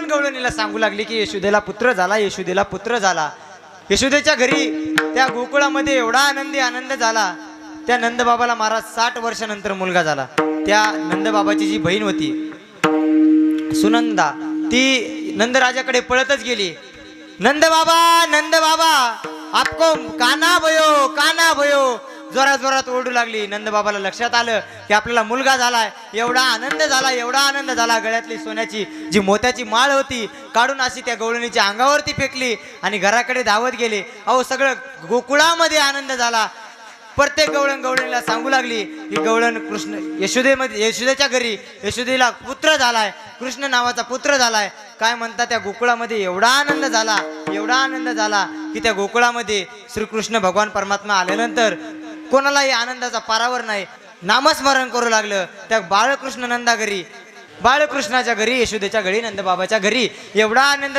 गवळणीला सांगू लागली की यशोदेला पुत्र झाला. यशोदेला पुत्र झाला. यशोदेच्या घरी त्या गोकुळामध्ये एवढा आनंद झाला. त्या नंदबाबाला महाराज 60 वर्षानंतर मुलगा झाला. त्या नंदबाबाची जी बहीण होती सुनंदा, ती नंदराजाकडे पळतच गेली. नंद बाबा आपको काना भयो जोरात ओरडू लागली. नंदबाबाला लक्षात आलं की आपल्याला मुलगा झालाय. एवढा आनंद झाला. गळ्यातली सोन्याची जी मोत्याची माळ होती काढून अशी त्या गवळणीच्या अंगावरती फेकली आणि घराकडे धावत गेले. अहो सगळं गोकुळामध्ये आनंद झाला. प्रत्येक गवळणीला सांगू लागली की गवळण कृष्ण यशोदेच्या घरी यशोदेला पुत्र झालाय. कृष्ण नावाचा पुत्र झालाय. काय म्हणता त्या गोकुळामध्ये एवढा आनंद झाला की त्या गोकुळामध्ये श्रीकृष्ण भगवान परमात्मा आल्यानंतर कोणालाही आनंदाचा पारावर नाही. नामस्मरण करू लागलं. त्या बाळकृष्णाच्या घरी यशोदेच्या घरी नंदबाबाच्या घरी एवढा आनंद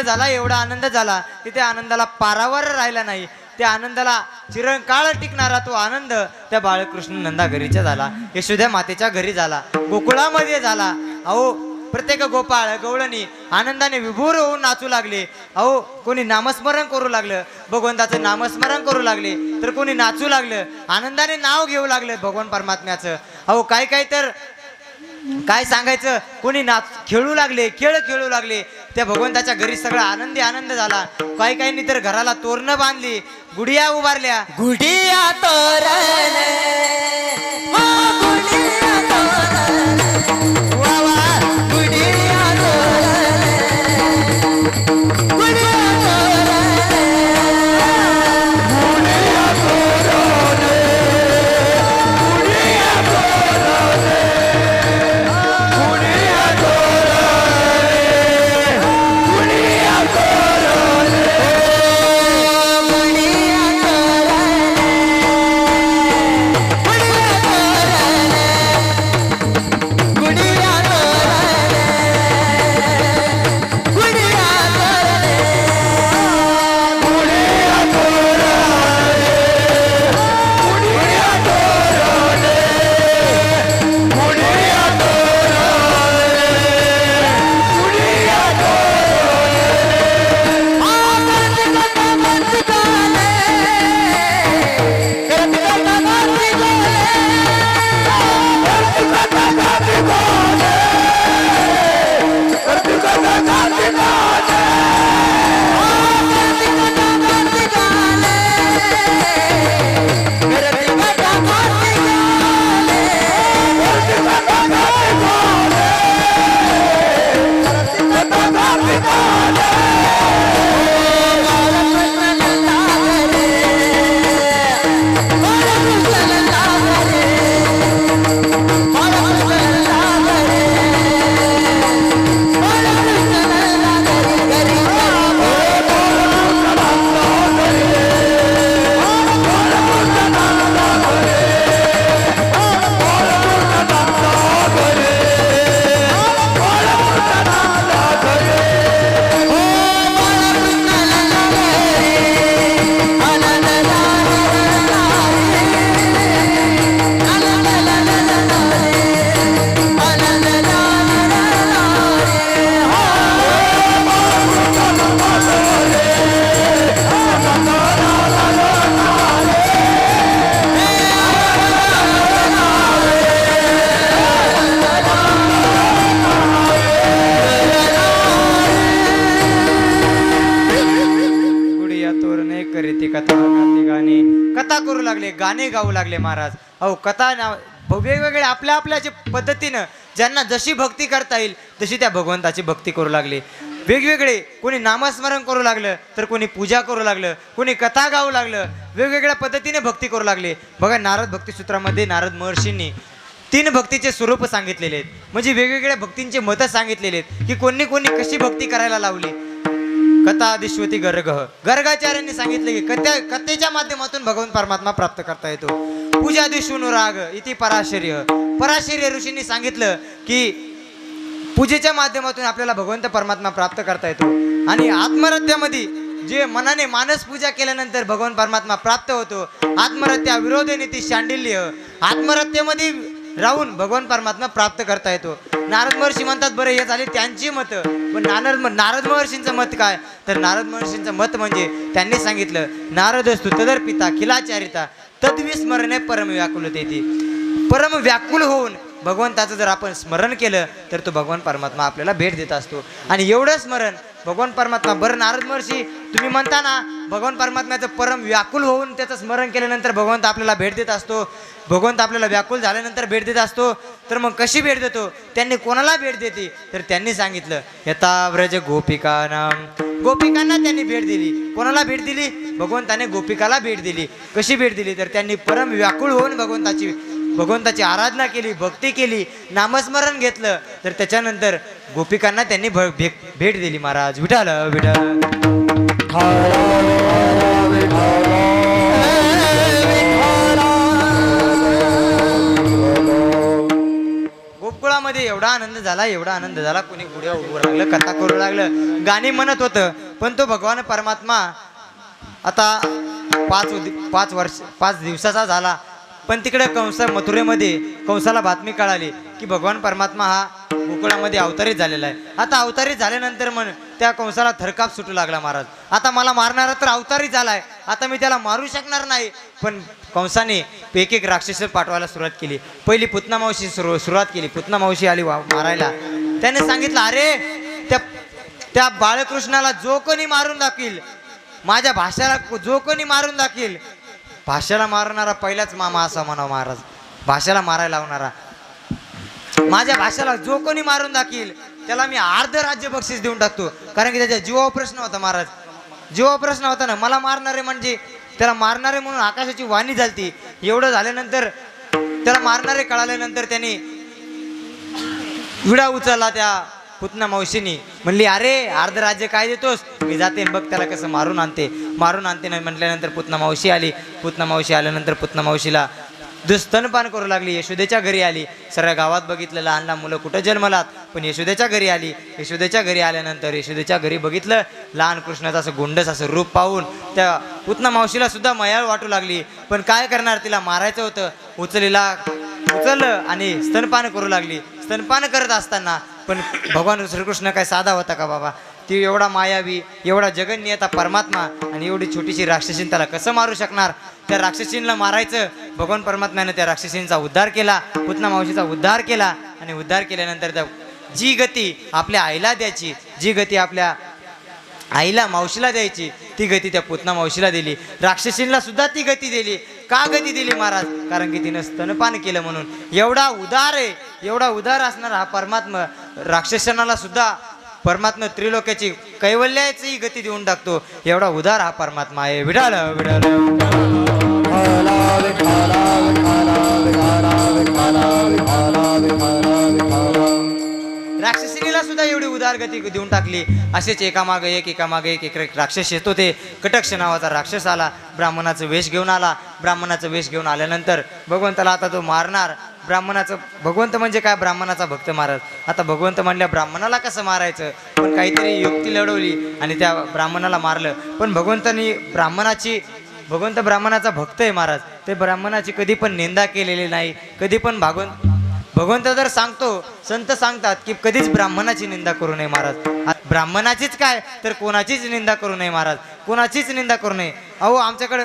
झाला की त्या आनंदाला पारावर राहिला नाही. त्या आनंदाला चिरकाळ टिकणारा तो आनंद त्या बाळकृष्ण नंदा घरीचा झाला. यशोदा मातेच्या घरी झाला. गोकुळामध्ये झाला. अहो प्रत्येक गोपाळ गवळणी आनंदाने विभोर होऊन नाचू लागले. अहो कोणी नामस्मरण करू लागलं, भगवंताचं नामस्मरण करू लागले, तर कोणी नाचू लागलं, आनंदाने नाव घेऊ लागलं भगवान परमात्म्याचं. अहो काय काय तर काय सांगायचं, कोणी नाच खेळू लागले, खेळ खेळू लागले. त्या भगवंताच्या घरी सगळा आनंदी आनंद झाला. काही काहींनी तर घराला तोरणं बांधली, गुढिया उभारल्या. गुढिया तोरण हो गुढिया तोरण वा वा गुढिया तोरण गुढिया कथा करू लागले, गाणे गाऊ लागले महाराज. अहो कथा वेगवेगळे आपल्या आपल्या जे पद्धतीनं ज्यांना जशी भक्ती करता येईल तशी त्या भगवंताची भक्ती करू लागले. वेगवेगळे कोणी नामस्मरण करू लागलं, तर कोणी पूजा करू लागलं, कोणी कथा गाऊ लागलं, वेगवेगळ्या पद्धतीने भक्ती करू लागले. बघा नारद भक्तिसूत्रामध्ये नारद महर्षींनी 3 भक्तीचे स्वरूप सांगितलेले आहेत, म्हणजे वेगवेगळ्या भक्तींचे मतं सांगितलेले आहेत की कोणी कोणी कशी भक्ती करायला लावली. कथा आदिश्वती गर्ग, गर्गाचार्यांनी सांगितले की कथेच्या माध्यमातून भगवान परमात्मा प्राप्त करता येतो. पूजा दिशुनुराग इति पराशर्य, पराशर्य ऋषींनी सांगितलं की पूजेच्या माध्यमातून आपल्याला भगवंत परमात्मा प्राप्त करता येतो. आणि आत्महत्यामध्ये जे मनाने मानस पूजा केल्यानंतर भगवान परमात्मा प्राप्त होतो. आत्महत्या विरोधेने ती शांडिल्य, आत्महत्येमध्ये राहून भगवान परमात्मा प्राप्त करता येतो. नारद महर्षी म्हणतात, बरं हे झाले त्यांची मतं, पण नारद महर्षींचं मत काय, तर नारद महर्षींचं मत म्हणजे त्यांनी सांगितलं नारदस्तु तदर्पिता खिलाचारिता तद्विस्मरणे परम व्याकुलतेती. परम व्याकुल होऊन भगवंताचं जर आपण स्मरण केलं तर तो भगवान परमात्मा आपल्याला भेट देत असतो. आणि एवढं स्मरण भगवान परमात्मा, बरं नारद महर्षी तुम्ही म्हणता ना भगवान परमात्म्याचं परम व्याकुल होऊन त्याचं स्मरण केल्यानंतर भगवंत आपल्याला भेट देत असतो, भगवंत आपल्याला व्याकुल झाल्यानंतर भेट देत असतो, तर मग कशी भेट देतो, त्यांनी कोणाला भेट देते, तर त्यांनी सांगितलं यथा व्रज गोपिकानाम, गोपिकांना त्यांनी भेट दिली. कोणाला भेट दिली, भगवंताने गोपिकाला भेट दिली. कशी भेट दिली, तर त्यांनी परम व्याकुळ होऊन भगवंताची आराधना केली, भक्ती केली, नामस्मरण घेतलं, तर त्याच्यानंतर गोपिकांना त्यांनी भेट दिली. महाराज विठाल विठाल. गोकुळामध्ये एवढा आनंद झाला, कोणी गुढ्या उभं लागलं, कथा करू लागलं, गाणी म्हणत होतं. पण तो भगवान परमात्मा आता 5 दिवसाचा झाला. पण तिकडे मथुरेमध्ये कंसाला बातमी कळाली की भगवान परमात्मा हा गोकुळामध्ये अवतारित झालेला आहे. आता अवतारित झाल्यानंतर मग त्या कंसाला थरकाप सुटू लागला महाराज. आता मला मारणारा तर अवतारित झालाय, आता मी त्याला मारू शकणार नाही. पण कंसाने एक एक राक्षस पाठवायला सुरुवात केली. पहिली पुतना मावशी सुरुवात केली. पुतना मावशी आली मारायला. त्याने सांगितलं, अरे त्या बाळकृष्णाला जो कोणी मारून दाखील, माझ्या भाषाला जो कोणी मारून दाखील, भाषाला मारणारा पहिलाच मामा असा म्हणावं महाराज. भाषाला मारायला लावणारा, माझ्या भाषाला जो कोणी मारून दाखील त्याला मी अर्ध राज्य बक्षीस देऊन टाकतो. कारण की त्याच्या जीवावर प्रश्न होता महाराज. जीवावर प्रश्न होता ना, मला मारणारे म्हणजे त्याला मारणारे म्हणून आकाशाची वाणी झालती. एवढं झाल्यानंतर त्याला मारणारे कळाल्यानंतर त्याने विडा उचलला. त्या पुतना मावशीनी म्हणली, अरे अर्ध राज्य काय देतोस, मी जाते बघ त्याला कसं मारून आणते नाही म्हटल्यानंतर पुतना मावशी आली. पुतना मावशी आल्यानंतर पुतना मावशीला स्तनपान करू लागली. यशोदेच्या घरी आली. सगळ्या गावात बघितलं लहान लहान मुलं कुठं जन्मलात, पण यशोदेच्या घरी आली. यशोदेच्या घरी आल्यानंतर यशोदेच्या घरी बघितलं लहान कृष्णाचं असं गोंडस असं रूप पाहून त्या पुतना मावशीला सुद्धा मयाळ वाटू लागली. पण काय करणार, तिला मारायचं होतं. उचललं आणि स्तनपान करू लागली. स्तनपान करत असताना पण भगवान श्रीकृष्ण काय साधा होता का बाबा. ती एवढा मायावी, एवढा जगन्यता परमात्मा आणि एवढी छोटीशी राक्षसीन त्याला कसं मारू शकणार. त्या राक्षसींना मारायचं. भगवान परमात्म्याने त्या राक्षसींचा उद्धार केला. पुतना मावशीचा उद्धार केला. आणि उद्धार केल्यानंतर त्या जी गती आपल्या आईला द्यायची, जी गती आपल्या आईला मावशीला द्यायची, ती गती त्या पुतना मावशीला दिली. राक्षसींना सुद्धा ती गती दिली. का गती दिली महाराज, कारण की तिनं स्तनपान केलं म्हणून. एवढा उदार आहे, एवढा उदार असणारा हा परमात्मा राक्षसांना सुद्धा परमात्मा त्रिलोक्याची कैवल्याची गती देऊन टाकतो. एवढा उदार हा परमात्मा आहे. विठाल विठाल राक्षसिनीला सुद्धा एवढी उदार गती देऊन टाकली. असेच एकामागे एक राक्षस येतो. ते कटक्ष नावाचा राक्षस आला. ब्राह्मणाचं वेश घेऊन आला. ब्राह्मणाचं वेश घेऊन आल्यानंतर भगवंताला आता तो मारणार. ब्राह्मणाचं भगवंत म्हणजे काय, ब्राह्मणाचा भक्त महाराज. आता भगवंत म्हणल्या ब्राह्मणाला कसं मारायचं, पण काहीतरी युक्ती लढवली आणि त्या ब्राह्मणाला मारलं. पण भगवंत ब्राह्मणाचा भक्त आहे महाराज. ते ब्राह्मणाची कधी पण निंदा केलेली नाही. कधी पण भगवंत जर सांगतो, संत सांगतात की कधीच ब्राह्मणाची निंदा करू नये महाराज. ब्राह्मणाचीच काय तर कोणाचीच निंदा करू नये महाराज. कोणाचीच निंदा करू नये. अहो आमच्याकडं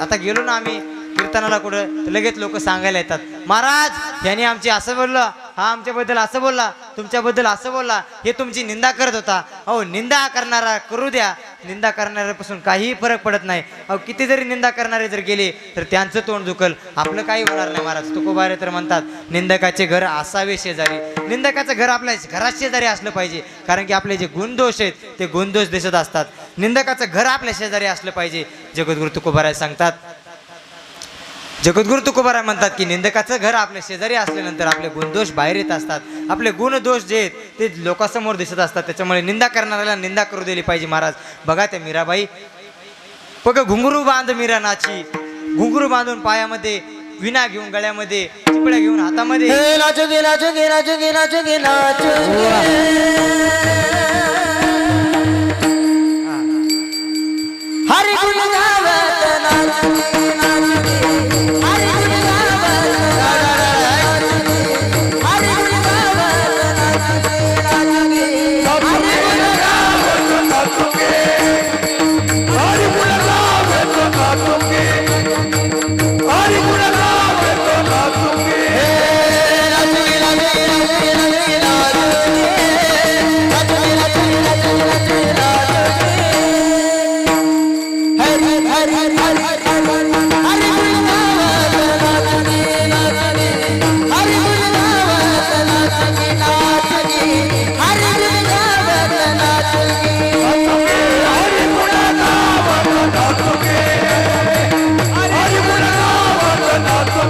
आता गेलो ना आम्ही कीर्तनाला कुठं, लगेच लोक सांगायला येतात, महाराज यांनी आमची असं बोललं, हा आमच्याबद्दल असं बोलला, तुमच्याबद्दल असं बोलला, हे तुमची निंदा करत होता. अहो निंदा करणारा करू द्या. निंदा करणाऱ्यापासून काहीही फरक पडत नाही. अहो किती जरी निंदा करणारे जर गेले तर त्यांचं तोंड दुखल, आपलं काही होणार नाही महाराज. तुकोबारे तर म्हणतात, निंदकाचे घर असावे शेजारी. निंदकाचं घर आपल्या घरात शेजारी असलं पाहिजे. कारण की आपले जे गुणदोष आहेत ते गुणदोष दिसत असतात. निंदकाचं घर आपल्या शेजारी असलं पाहिजे. जगद्गुरु तुकोबाराय सांगतात, जगद्गुरु तुकोबाराय म्हणतात की निंदकाचं घर आपल्या शेजारी असल्यानंतर आपले गुणदोष बाहेर येत असतात. आपले गुणदोष जे आहेत ते लोकांसमोर दिसत असतात. त्याच्यामुळे निंदा करणाऱ्याला निंदा करू दिली पाहिजे महाराज. बघा त्या मीराबाई, बघ घुंगरू बांध मीरा नाची. घुंगरू बांधून पायामध्ये विणा घेऊन, गळ्यामध्ये चिपळ्या घेऊन, हातामध्ये हरी गुण गावत नाचते, हरी गुण गावत नाचते, हरी गुण गावत नाचते, हरी गुण गावत नाचते, हरी गुण गावत नाचते,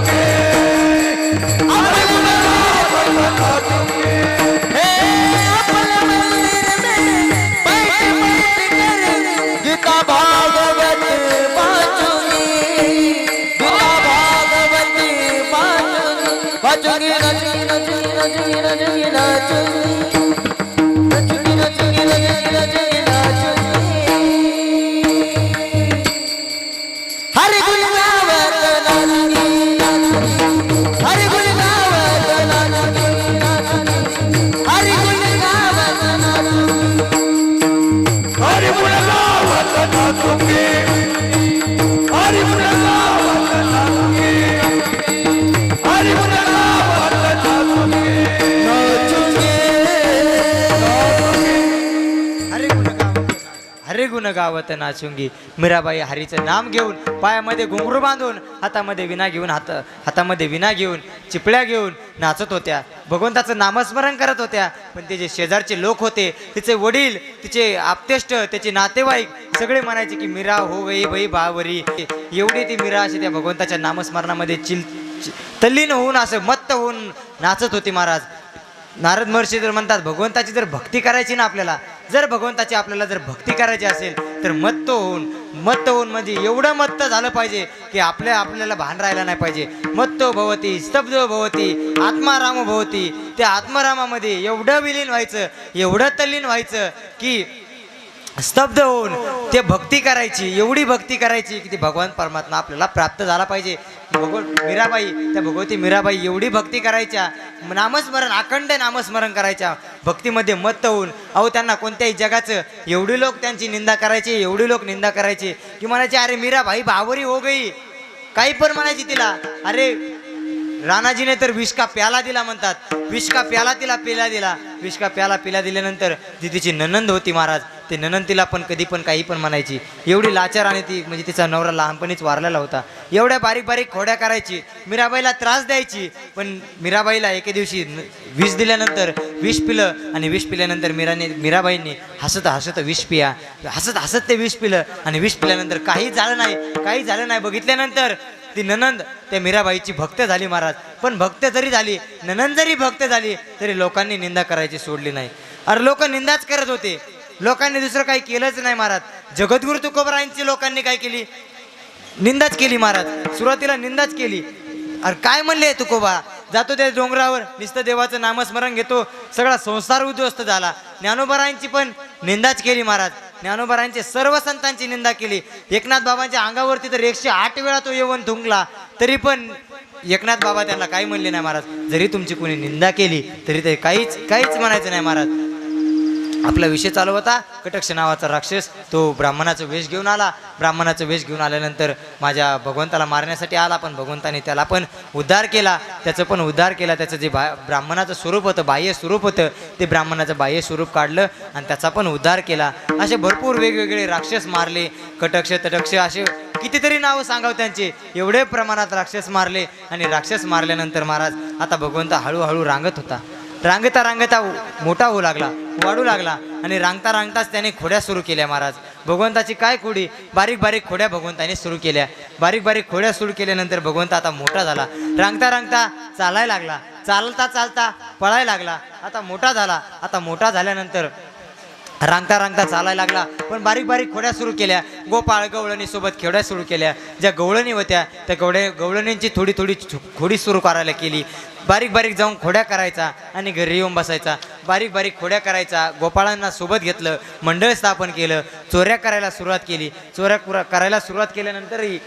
हरी गुण गावत नाचते. गुण गावत नाचुंगी. मीराबाई हरीचं नाम घेऊन, पायामध्ये घुंगरू बांधून, हातामध्ये विणा घेऊन, हातामध्ये विणा घेऊन, चिपळ्या घेऊन नाचत होत्या. भगवंताचं नामस्मरण करत होत्या. पण ते जे शेजारचे लोक होते, तिचे वडील, तिचे आप्तेष्ट, त्याचे नातेवाईक सगळे म्हणायचे की मीरा हो गई बाई बावरी. एवढी ती मीरा अशी त्या भगवंताच्या नामस्मरणामध्ये तल्लीन होऊन, असं मत्त होऊन नाचत होती महाराज. नारद महर्षी जर म्हणतात, भगवंताची जर भक्ती करायची ना आपल्याला, जर भगवंताची आपल्याला जर भक्ती करायची असेल तर मत्त होऊन म्हणजे एवढं मत्त झालं पाहिजे की आपल्याला भान राहायला नाही पाहिजे. मत्तो भवती स्तब्ध भवती आत्माराम भवती. त्या आत्मारामामध्ये एवढं विलीन व्हायचं, एवढं तल्लीन व्हायचं की स्तब्ध होऊन ते भक्ती करायची, एवढी भक्ती करायची की ती भगवान परमात्मा आपल्याला प्राप्त झाला पाहिजे. मीराबाई, त्या भगवती मीराबाई एवढी भक्ती करायच्या, नामस्मरण, अखंड नामस्मरण करायच्या, भक्तीमध्ये मत्त होऊन. अहो त्यांना कोणत्याही जगाचं, एवढी लोक त्यांची निंदा करायची, एवढी लोक निंदा करायची की म्हणायचे अरे मीराबाई बावरी हो गई. काही पण म्हणायची तिला. अरे राणाजीने तर विष का प्याला दिला म्हणतात, विष का प्याला तिला पिला दिला. विष का प्याला पिला दिल्यानंतर ती तिची ननंद होती महाराज. ते ननंद तिला पण कधी पण काही पण म्हणायची. एवढी लाचार, आणि ती म्हणजे तिचा नवरा लहानपणीच वारलेला होता. एवढ्या बारीक बारीक खोड्या करायची, मीराबाईला त्रास द्यायची. पण मीराबाईला एके दिवशी विष दिल्यानंतर विष पिलं, आणि विष पिल्यानंतर मीराबाईंनी हसत विष पिया, हसत ते विष पिलं, आणि विष पिल्यानंतर काही झालं नाही. बघितल्यानंतर ती ननंद त्या मीराबाईची भक्त झाली महाराज. पण भक्त जरी झाली, ननंद जरी भक्त झाली, तरी लोकांनी निंदा करायची सोडली नाही. अरे लोक निंदाच करत होते, लोकांनी दुसरं काही केलंच नाही महाराज. जगद्गुरु तुकोबारायांची लोकांनी काय केली? निंदाच केली महाराज. सुरुवातीला निंदाच केली. अरे काय म्हणले तुकोबा, जातो त्या डोंगरावर, नुसतं देवाचं नामस्मरण घेतो, सगळा संसार उद्ध्वस्त झाला. ज्ञानोबारायांची पण निंदाच केली महाराज. ज्ञानोबारायांची सर्व संतांची निंदा केली. एकनाथ बाबांच्या अंगावरती तर 108 वेळा तो येऊन थुंकला, तरी पण एकनाथ बाबा त्यांना काही म्हणले नाही महाराज. जरी तुमची कोणी निंदा केली तरी ते काहीच म्हणायचं नाही महाराज. आपला विषय चालू होता. कटक्ष नावाचा राक्षस तो ब्राह्मणाचा वेश घेऊन आला. ब्राह्मणाचा वेश घेऊन आल्यानंतर माझ्या भगवंताला मारण्यासाठी आला, पण भगवंताने त्याला पण उद्धार केला, त्याचं पण उद्धार केला. त्याचं जे ब्राह्मणाचं स्वरूप होतं, बाह्य स्वरूप होतं, ते ब्राह्मणाचं बाह्य स्वरूप काढलं आणि त्याचा पण उद्धार केला. असे भरपूर वेगवेगळे राक्षस मारले. कटक्ष तटक्ष असे कितीतरी नावं सांगाव त्यांचे. एवढे प्रमाणात राक्षस मारले. आणि राक्षस मारल्यानंतर महाराज आता भगवंत हळूहळू रांगत होता. रांगता मोठा होऊ लागला, वाढू लागला. आणि रांगताच त्याने खोड्या सुरू केल्या महाराज. भगवंताची काय खोडी, बारीक बारीक खोड्या भगवंताने सुरू केल्या. बारीक बारीक खोड्या सुरू केल्यानंतर भगवंत आता मोठा झाला. रांगता चालायला लागला, चालता पळायला लागला. आता मोठा झाला. आता मोठा झाल्यानंतर रांगता चालायला लागला. पण बारीक बारीक खोड्या सुरू केल्या. गोपाळ गवळणी सोबत खोड्या सुरू केल्या. ज्या गवळणी होत्या त्या गवळणींची थोडी खोडी सुरू करायला केली. बारीक बारीक जाऊन खोड्या करायचा आणि घरी येऊन बसायचा. बारीक बारीक खोड्या करायचा. गोपाळांना सोबत घेतलं, मंडळ स्थापन केलं, चोऱ्या करायला सुरुवात केली. चोऱ्या करायला सुरुवात केल्यानंतरही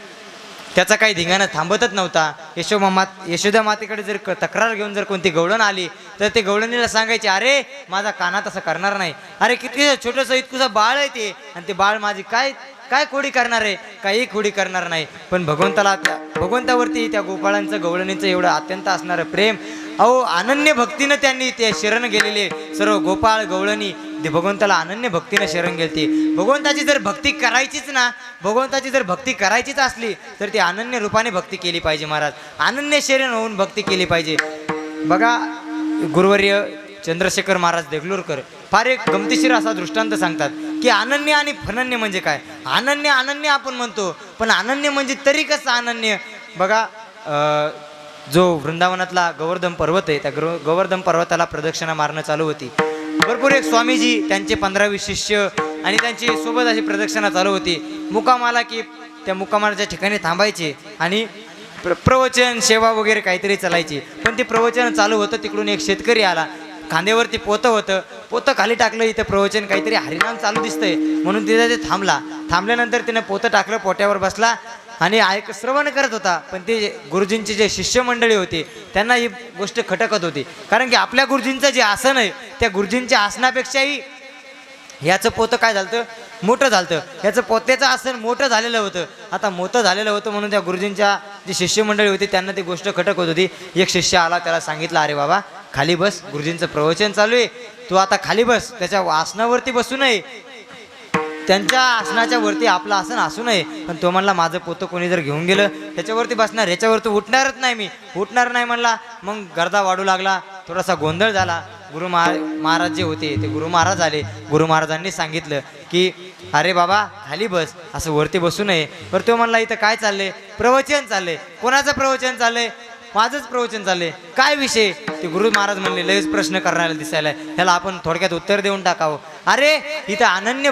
त्याचा काही धिंगाणा थांबतच नव्हता. यशोदा मातेकडे जर तक्रार घेऊन जर कोणती गवळण आली तर ते गवळणीला सांगायचे, अरे माझा काना तसं करणार नाही. अरे किती छोटंसं इतकुसं बाळ आहे ते, आणि ते बाळ माझी काय खोडी करणार आहे? काही खोडी करणार नाही. पण भगवंतावरती त्या गोपाळांचं गवळणीचं एवढं अत्यंत असणारं प्रेम. अहो अनन्य भक्तीनं त्यांनी ते शरण गेलेले सर्व गोपाळ गवळणी ते भगवंताला अनन्य भक्तीनं शरण गेलते. भगवंताची जर भक्ती करायचीच ना, भगवंताची जर भक्ती करायचीच असली तर ती अनन्य रूपाने भक्ती केली पाहिजे महाराज. अनन्य शरण होऊन भक्ती केली पाहिजे. बघा गुरुवर्य चंद्रशेखर महाराज देगलूरकर फार एक गमतीशीर असा दृष्टांत सांगतात की अनन्य आणि फनन्य म्हणजे काय. अनन्य आपण म्हणतो, पण अनन्य म्हणजे तरी कसं अनन्य. बघा जो वृंदावनातला गोवर्धन पर्वत आहे, त्या गोवर्धन पर्वताला प्रदक्षिणा मारणं चालू होती. भरपूर एक स्वामीजी, त्यांचे 15-20 शिष्य आणि त्यांची सोबत अशी प्रदक्षिणा चालू होती. मुक्काम आला की त्या मुक्कामाच्या ठिकाणी थांबायचे आणि प्रवचन सेवा वगैरे काहीतरी चालायची. पण ते प्रवचन चालू होतं, तिकडून एक शेतकरी आला. खांद्यावरती पोतं होतं, पोतं खाली टाकलं. इथं प्रवचन काहीतरी हरिनाम चालू दिसतंय म्हणून तिथे ते थांबल्यानंतर तिने पोतं टाकलं, पोट्यावर बसला आणि श्रवण करत होता. पण ते गुरुजींची जे शिष्यमंडळी होती त्यांना ही गोष्ट खटकत होती. कारण की आपल्या गुरुजींचं जे आसन आहे त्या गुरुजींच्या आसनापेक्षाही ह्याचं पोतं काय झालं, मोठं झालं. ह्याचं पोत्याचं आसन मोठं झालेलं होतं. आता मोठं झालेलं होतं म्हणून त्या गुरुजींच्या जी शिष्यमंडळी होती त्यांना ती गोष्ट खटकत होती. एक शिष्य आला, त्याला सांगितलं, अरे बाबा खाली बस, गुरुजींचं प्रवचन चालू आहे, तू आता खाली बस, त्याच्या आसनावरती बसू नये. त्यांच्या आसनाच्या वरती आपलं आसन असू नये, पण तो म्हणला माझं पोतं कोणी जर घेऊन गेलं त्याच्यावरती बसणार, ह्याच्यावर तर उठणारच नाही, मी उठणार नाही म्हणला. मग गर्दा वाढू लागला, थोडासा गोंधळ झाला. महाराज जे होते ते गुरु महाराज आले. गुरु महाराजांनी सांगितलं की अरे बाबा खाली बस, असं वरती बसू नये. बरं तो म्हणला इथं काय चाललंय? प्रवचन चाललंय. कोणाचं प्रवचन चाललंय? माझंच प्रवचन चाललंय. काय विषय? ते गुरु महाराज म्हणले लयच प्रश्न करणाऱ्याला दिसायला, ह्याला आपण थोडक्यात उत्तर देऊन टाकावं. अरे इथं अनन्य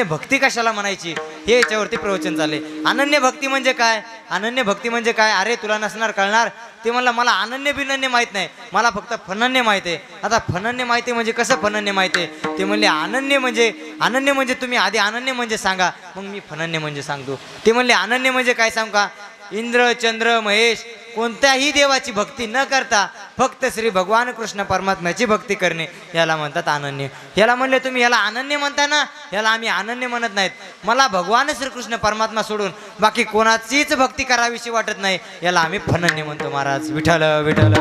भक्ती कशाला म्हणायची, हे याच्यावरती प्रवचन चालले. अनन्य भक्ती म्हणजे काय? अनन्य भक्ती म्हणजे काय? अरे तुला नसणार कळणार. ते म्हणलं मला अनन्य बिनन्य माहीत नाही, मला फक्त फनन्य माहीत आहे. आता फनन्य माहिती म्हणजे कसं फनन्य माहिती आहे? ते म्हणले अनन्य म्हणजे तुम्ही आधी अनन्य म्हणजे सांगा, मग मी फनन्य म्हणजे सांगतो. ते म्हणले अनन्य म्हणजे काय सांगू का? इंद्र चंद्र महेश कोणत्याही देवाची भक्ती न करता फक्त श्री भगवान कृष्ण परमात्म्याची भक्ती करणे, याला म्हणतात अनन्य. याला म्हणले तुम्ही याला अनन्य म्हणता ना, याला आम्ही अनन्य म्हणत नाहीत. मला भगवान श्रीकृष्ण परमात्मा सोडून बाकी कोणाचीच भक्ती करावीशी वाटत नाही, याला आम्ही फनन्य म्हणतो. महाराज विठ्ठल विठ्ठल.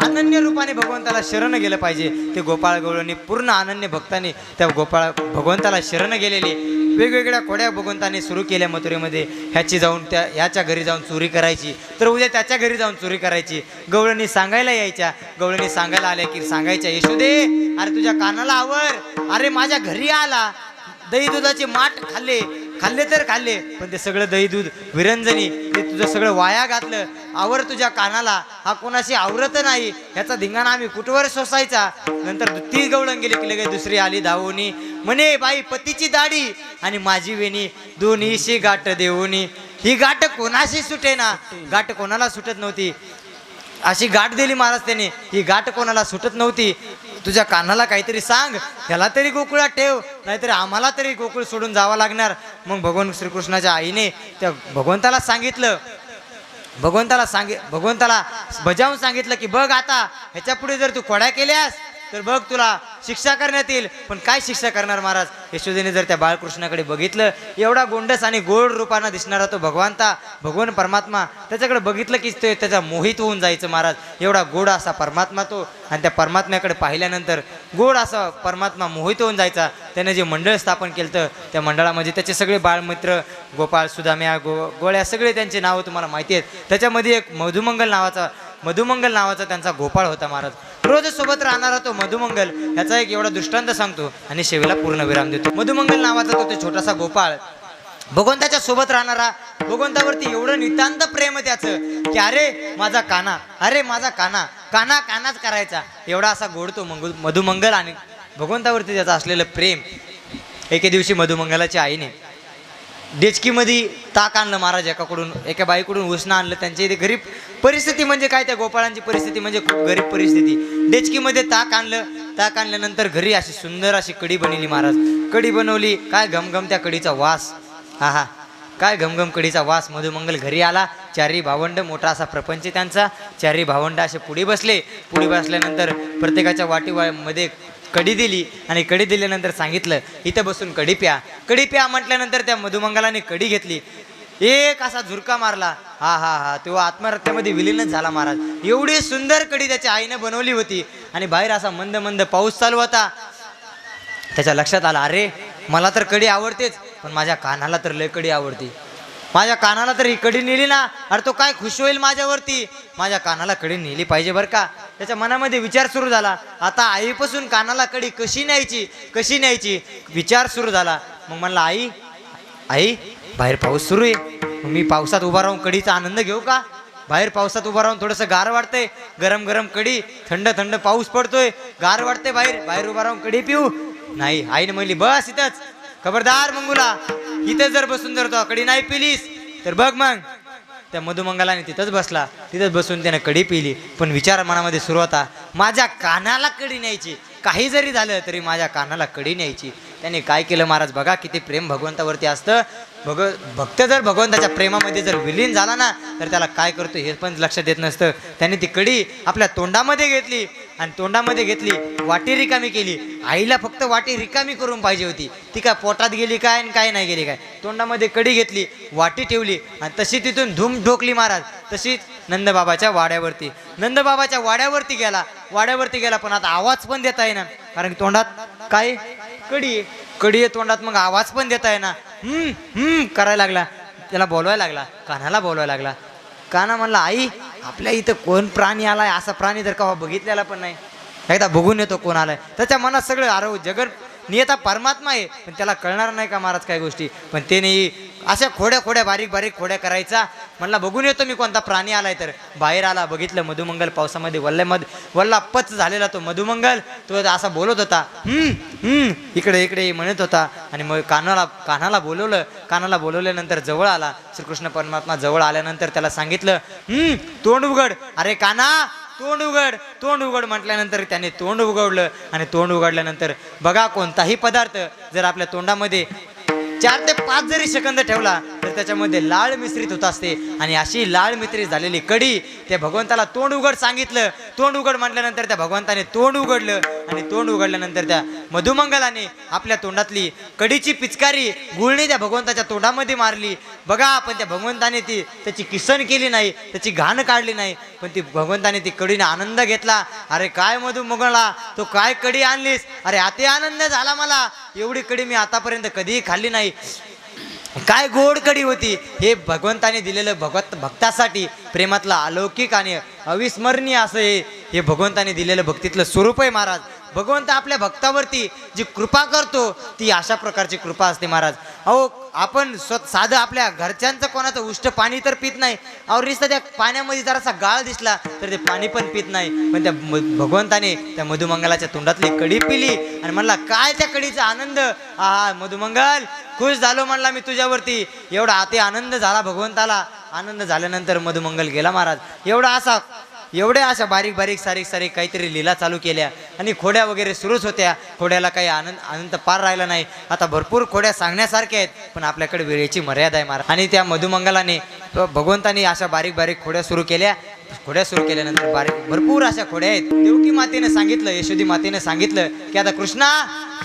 अनन्य रूपाने भगवंताला शरण गेलं पाहिजे. ते गोपाळ गवळणी पूर्ण अनन्य भक्तांनी त्या गोपाळ भगवंताला शरण गेलेली. वेगवेगळ्या खोड्या भगवंताने सुरू केल्या मथुरेमध्ये. ह्याच्या घरी जाऊन चोरी करायची, तर उद्या त्याच्या घरी जाऊन चोरी करायची. गवळणी सांगायला यायच्या, गवळणी सांगायला आल्या की सांगायच्या यशोदे अरे तुझ्या कानाला आवर, अरे माझ्या घरी आला, दही दुधाचे माठ खाल्ले तर खाल्ले, पण ते सगळं दही दूध विरंजनी ते तुझं सगळं वाया घातलं. आवर तुझ्या कानाला, हा कोणाशी आवरत नाही, ह्याचा धिंगाणा आम्ही कुठवर सोसायचा. नंतर ती गवळण गेली की लगेच दुसरी आली धावूनी, म्हणे बाई पतीची दाढी आणि माझी वेणी दोन्हीशी गाठ देऊनी. ही गाठ कोणाशी सुटे ना, गाठ कोणाला सुटत नव्हती. अशी गाठ दिली महाराज त्याने, ही गाठ कोणाला सुटत नव्हती. तुझ्या कानाला काहीतरी सांग, ह्याला तरी गोकुळात ठेव, नाहीतरी आम्हाला तरी गोकुळ सोडून जावं लागणार. मग भगवान श्रीकृष्णाच्या आईने त्या भगवंताला सांगितलं, भगवंताला बजावून सांगितलं की बघ आता ह्याच्या पुढे जर तू खोड्या केल्यास तर बघ तुला शिक्षा करण्यात येईल. पण काय शिक्षा करणार महाराज? यशोदेने जर त्या बाळकृष्णाकडे बघितलं, एवढा गोंडस आणि गोड रूपानं दिसणारा तो भगवान परमात्मा, त्याच्याकडे बघितलं की ते त्याचा मोहित होऊन जायचं महाराज. एवढा गोड असा परमात्मा तो, आणि त्या परमात्म्याकडे पाहिल्यानंतर गोड असा परमात्मा मोहित होऊन जायचा. त्याने जे मंडळ स्थापन केलं त्या मंडळामध्ये त्याचे सगळे बाळमित्र गोपाळ सुदाम्या गोळ्या सगळे त्यांचे नावं तुम्हाला माहिती आहेत. त्याच्यामध्ये एक मधुमंगल नावाचा त्यांचा गोपाळ होता महाराज. रोज सोबत राहणारा तो मधुमंगल, याचा एक एवढा दृष्टांत सांगतो आणि शेवेला पूर्ण विराम देतो. मधुमंगल नावाचा तो छोटासा गोपाळ भगवंताच्या सोबत राहणारा, भगवंतावरती एवढं नितांत प्रेम त्याचं की अरे माझा काना, अरे माझा काना, कानाच करायचा. एवढा असा गोड तो मधुमंगल आणि भगवंतावरती त्याचं असलेलं प्रेम. एके दिवशी मधुमंगलाच्या आईने डेचकीमध्ये ताक आणलं महाराज. एका बाईकडून उसणं आणलं. त्यांच्या इथे गरीब परिस्थिती म्हणजे काय, त्या गोपाळांची परिस्थिती म्हणजे खूप गरीब परिस्थिती. डेचकीमध्ये ताक आणल्यानंतर घरी अशी सुंदर अशी कढी बनवली महाराज. कढी बनवली, काय घमघम त्या कढीचा वास, हा काय घमघम कढीचा वास. मधुमंगल घरी आला. चारी भावंड, मोठा असा प्रपंच त्यांचा. चारी भावंड असे पुढे बसल्यानंतर प्रत्येकाच्या वाटीमध्ये कढी दिली आणि कढी दिल्यानंतर सांगितलं इथं बसून कढी प्या म्हटल्यानंतर त्या मधुमंगलाने कढी घेतली. एक असा झुरका मारला, हा तो आत्महत्येमध्ये विलीनच झाला महाराज. एवढी सुंदर कढी त्याच्या आईने बनवली होती आणि बाहेर असा मंद पाऊस चालू होता. त्याच्या लक्षात आलं अरे मला तर कढी आवडतेच, पण माझ्या कानाला तर लय कढी आवडती. माझ्या कानाला तर ही कढी नेली ना, अरे तो काय खुश होईल माझ्यावरती. माझ्या कानाला कढी नेली पाहिजे बरं का. त्याच्या मनामध्ये विचार सुरू झाला, आता आईपासून कानाला कढी कशी न्यायची विचार सुरू झाला. मग म्हणला आई बाहेर पाऊस सुरू आहे, मग मी पावसात उभा राहून कढीचा आनंद घेऊ का? बाहेर पावसात उभा राहून थोडंसं गार वाटतंय, गरम कढी, थंड पाऊस पडतोय, गार वाटतंय, बाहेर उभा राहून कढी पिऊ नाही. आईने म्हणली बस इथंच, खबरदार मंगुला, इथं जर बसून जर तो कढी नाही पिलीस तर बघ. मग त्या मधुमंगलाने तिथंच बसून त्याने कढी पिली. पण विचार मनामध्ये सुरू होता, माझ्या कानाला कढी न्यायची, काही जरी झालं तरी माझ्या कानाला कढी न्यायची. त्याने काय केलं महाराज, बघा किती प्रेम भगवंतावरती असतं. भक्त जर भगवंताच्या प्रेमामध्ये जर विलीन झाला ना, तर त्याला काय करतो हे पण लक्षात येत नसतं. त्याने ती कढी आपल्या तोंडामध्ये घेतली आणि तोंडामध्ये घेतली, वाटी रिकामी केली. आईला फक्त वाटी रिकामी करून पाहिजे होती, ती काय पोटात गेली काय आणि काय नाही गेली काय. तोंडामध्ये कढी घेतली, वाटी ठेवली आणि तशी तिथून धूम ठोकली महाराज. तशी नंदबाबाच्या वाड्यावरती. नंदबाबाच्या वाड्यावरती गेला पण आता आवाज पण देता येईना, कारण की तोंडात काय कडी आहे तोंडात, मग आवाज पण देता येईना. करायला लागला, त्याला बोलवायला लागला, कान्हाला बोलवायला लागला. कान्हा म्हणला, आई आपल्या इथं कोण प्राणी आलाय, असा प्राणी तर केव्हा बघितलेला पण नाही, एकदा बघून येतो कोण आलाय. त्याच्या मनात सगळं अरे जगत नियता परमात्मा आहे, पण त्याला कळणार नाही का महाराज काही गोष्टी, पण ते नाही अशा खोड्या बारीक खोड्या करायचा. म्हणला बघून येतो मी कोणता प्राणी आलाय. तर बाहेर आला, बघितलं मधुमंगल पावसामध्ये वल्ला पच झालेला तो मधुमंगल, तो असा बोलत होता, इकडे म्हणत होता. आणि मग कान्हाला बोलवल्यानंतर जवळ आला. श्रीकृष्ण परमात्मा जवळ आल्यानंतर त्याला सांगितलं, तोंड उघड. अरे कान्हा तोंड उघड म्हटल्यानंतर त्याने तोंड उघडलं. आणि तोंड उघडल्यानंतर बघा, कोणताही पदार्थ जर आपल्या तोंडामध्ये 4 ते 5 जरी सेकंद ठेवला तर त्याच्यामध्ये लाळ मिश्रित होत असते. आणि अशी लाळ मिश्रित झालेली कडी त्या भगवंताला तोंड उघड सांगितलं. तोंड उघड म्हटल्यानंतर त्या भगवंताने तोंड उघडलं. आणि तोंड उघडल्यानंतर त्या मधुमंगलाने आपल्या तोंडातली कडीची पिचकारी गुळणी त्या भगवंताच्या तोंडामध्ये मारली. बघा, पण त्या भगवंताने त्याची किसन केली नाही, त्याची घाण काढली नाही, पण ती भगवंताने ती कडीने आनंद घेतला. अरे काय मधुमंगला, तो काय कडी आणलीस, अरे अति आनंद झाला मला, एवढी कडी मी आतापर्यंत कधीही खाल्ली नाही, काय गोड कडी होती. हे भगवंताने दिलेलं भक्तासाठी प्रेमातलं अलौकिक आणि अविस्मरणीय असं हे भगवंताने दिलेलं भक्तीतलं स्वरूप आहे महाराज. भगवंत आपल्या भक्तावरती जी कृपा करतो ती अशा प्रकारची कृपा असते महाराज. अहो आपण साधं आपल्या घरच्यांचं कोणाचं उष्ट पाणी तर पित नाही, अहो रिस्ता त्या पाण्यामध्ये जरासा गाळ दिसला तर ते पाणी पण पित नाही, पण त्या भगवंताने त्या मधुमंगलाच्या तोंडातली कडी पिली. आणि म्हणला काय त्या कडीचा आनंद, मधुमंगल खुश झालो म्हणला मी तुझ्यावरती. एवढा अति आनंद झाला भगवंताला. आनंद झाल्यानंतर मधुमंगल गेला महाराज. एवढ्या अशा बारीक सारीक काहीतरी लीला चालू केल्या आणि खोड्या वगैरे सुरूच होत्या. खोड्याला काही आनंद पार राहिला नाही. आता भरपूर खोड्या सांगण्यासारख्या आहेत, पण आपल्याकडे वेळेची मर्यादा आहे महाराज. आणि त्या मधुमंगलाने भगवंताने अशा बारीक खोड्या सुरू केल्यानंतर भरपूर अशा खोड्या आहेत. देवकी मातेने सांगितलं, यशोदी मातेने सांगितलं की आता कृष्णा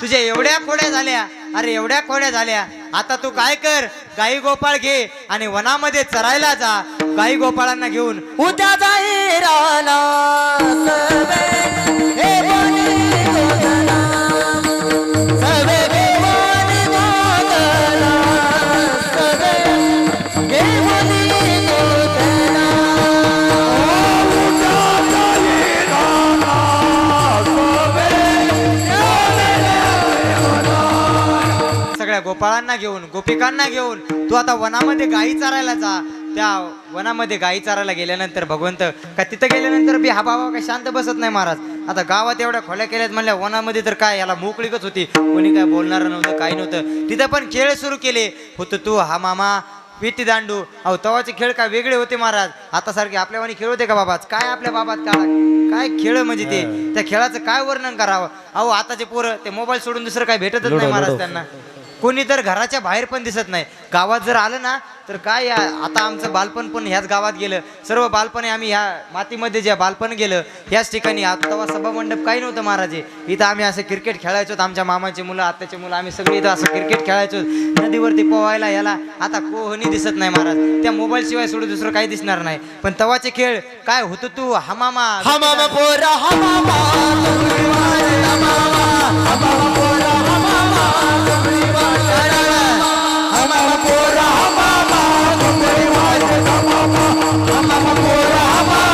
तुझ्या एवढ्या खोड्या झाल्या, अरे एवढ्या खोड्या झाल्या, आता तू काय कर, गाई गोपाळ घे आणि वनामध्ये चरायला जा. गाई गोपाळांना घेऊन उद्या जाई राना सवे हे बनी गोदना सवे बनी गोदना सवे हे बनी गोदना उद्या जाई राना सवे सगळ्या गोपाळांना घेऊन गोपिकांना घेऊन तू आता वनामध्ये गाई चरायला जा. त्या वनामध्ये गाई चारायला गेल्यानंतर भगवंत का तिथं गेल्यानंतर बी हा बाबा काय शांत बसत नाही महाराज. आता गावात एवढ्या खोल्या केल्यात म्हणल्या, वनामध्ये तर काय याला मोकळीकच होती, कोणी काय बोलणार नव्हतं, काही नव्हतं. तिथं पण खेळ सुरू केले होतं. तू हा मामा विटी दांडू, अहो तवाचे खेळ काय वेगळे होते महाराज. आता सारखे आपल्या वाणी खेळ होते का बाबाच, काय आपल्या बाबात काय खेळ म्हणजे ते त्या खेळाचं काय वर्णन करावं. अहो आताचे पोरं ते मोबाईल सोडून दुसरं काय भेटतच नाही महाराज त्यांना. कोणी तर घराच्या बाहेर पण दिसत नाही. गावात जर आलं ना तर काय आता आमचं बालपण पण ह्याच गावात गेलं. सर्व बालपणे आम्ही ह्या मातीमध्ये जे बालपण गेलं ह्याच ठिकाणी. तेव्हा सभा मंडप काही नव्हतं महाराज. इथं आम्ही असं क्रिकेट खेळायचो, आमच्या मामाची मुलं आत्याची मुलं आम्ही सगळे इथं असं क्रिकेट खेळायचो नदीवरती पोहायला याला. आता कोणी दिसत नाही महाराज. त्या मोबाईल शिवाय सोडून दुसरं काही दिसणार नाही. पण तवाचे खेळ काय होतं, तू हमामा हमामा पोरा हमामा हमामा पोरा हमामा हमामा पोरा हमामा हमामा पोरा हमामा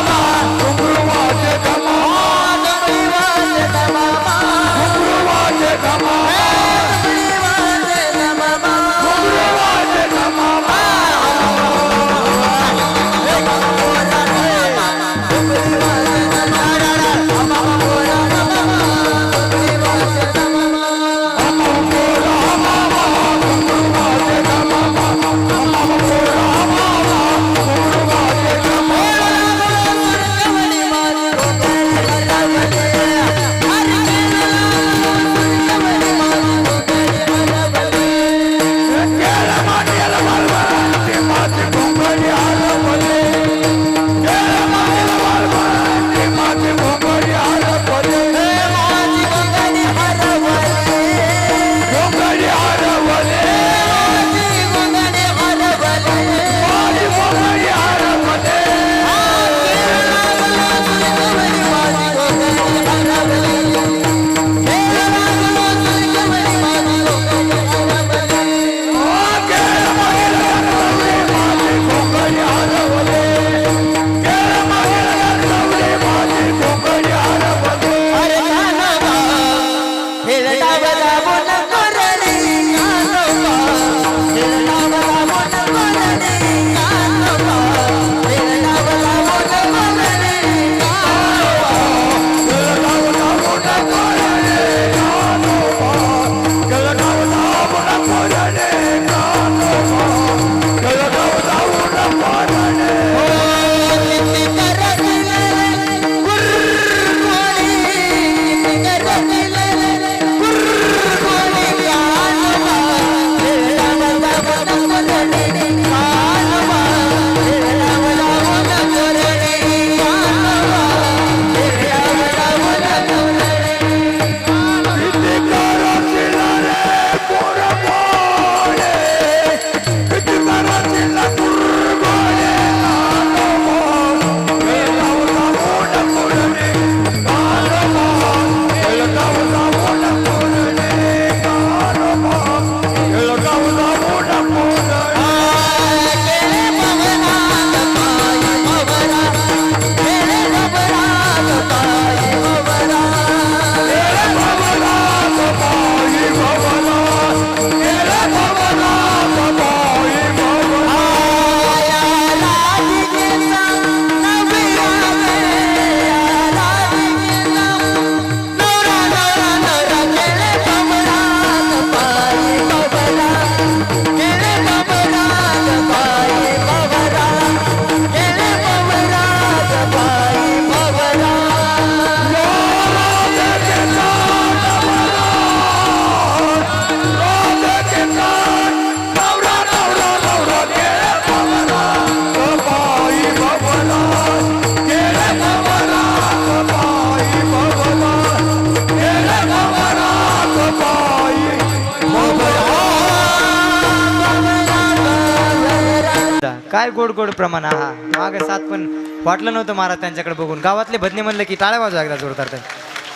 काय गोड गोड प्रमाण हा माग सात पण वाटलं नव्हतं महाराज त्यांच्याकडे बघून. गावातले भजनी म्हणलं की टाळ्या वाजवा एकदा जोरदार तर.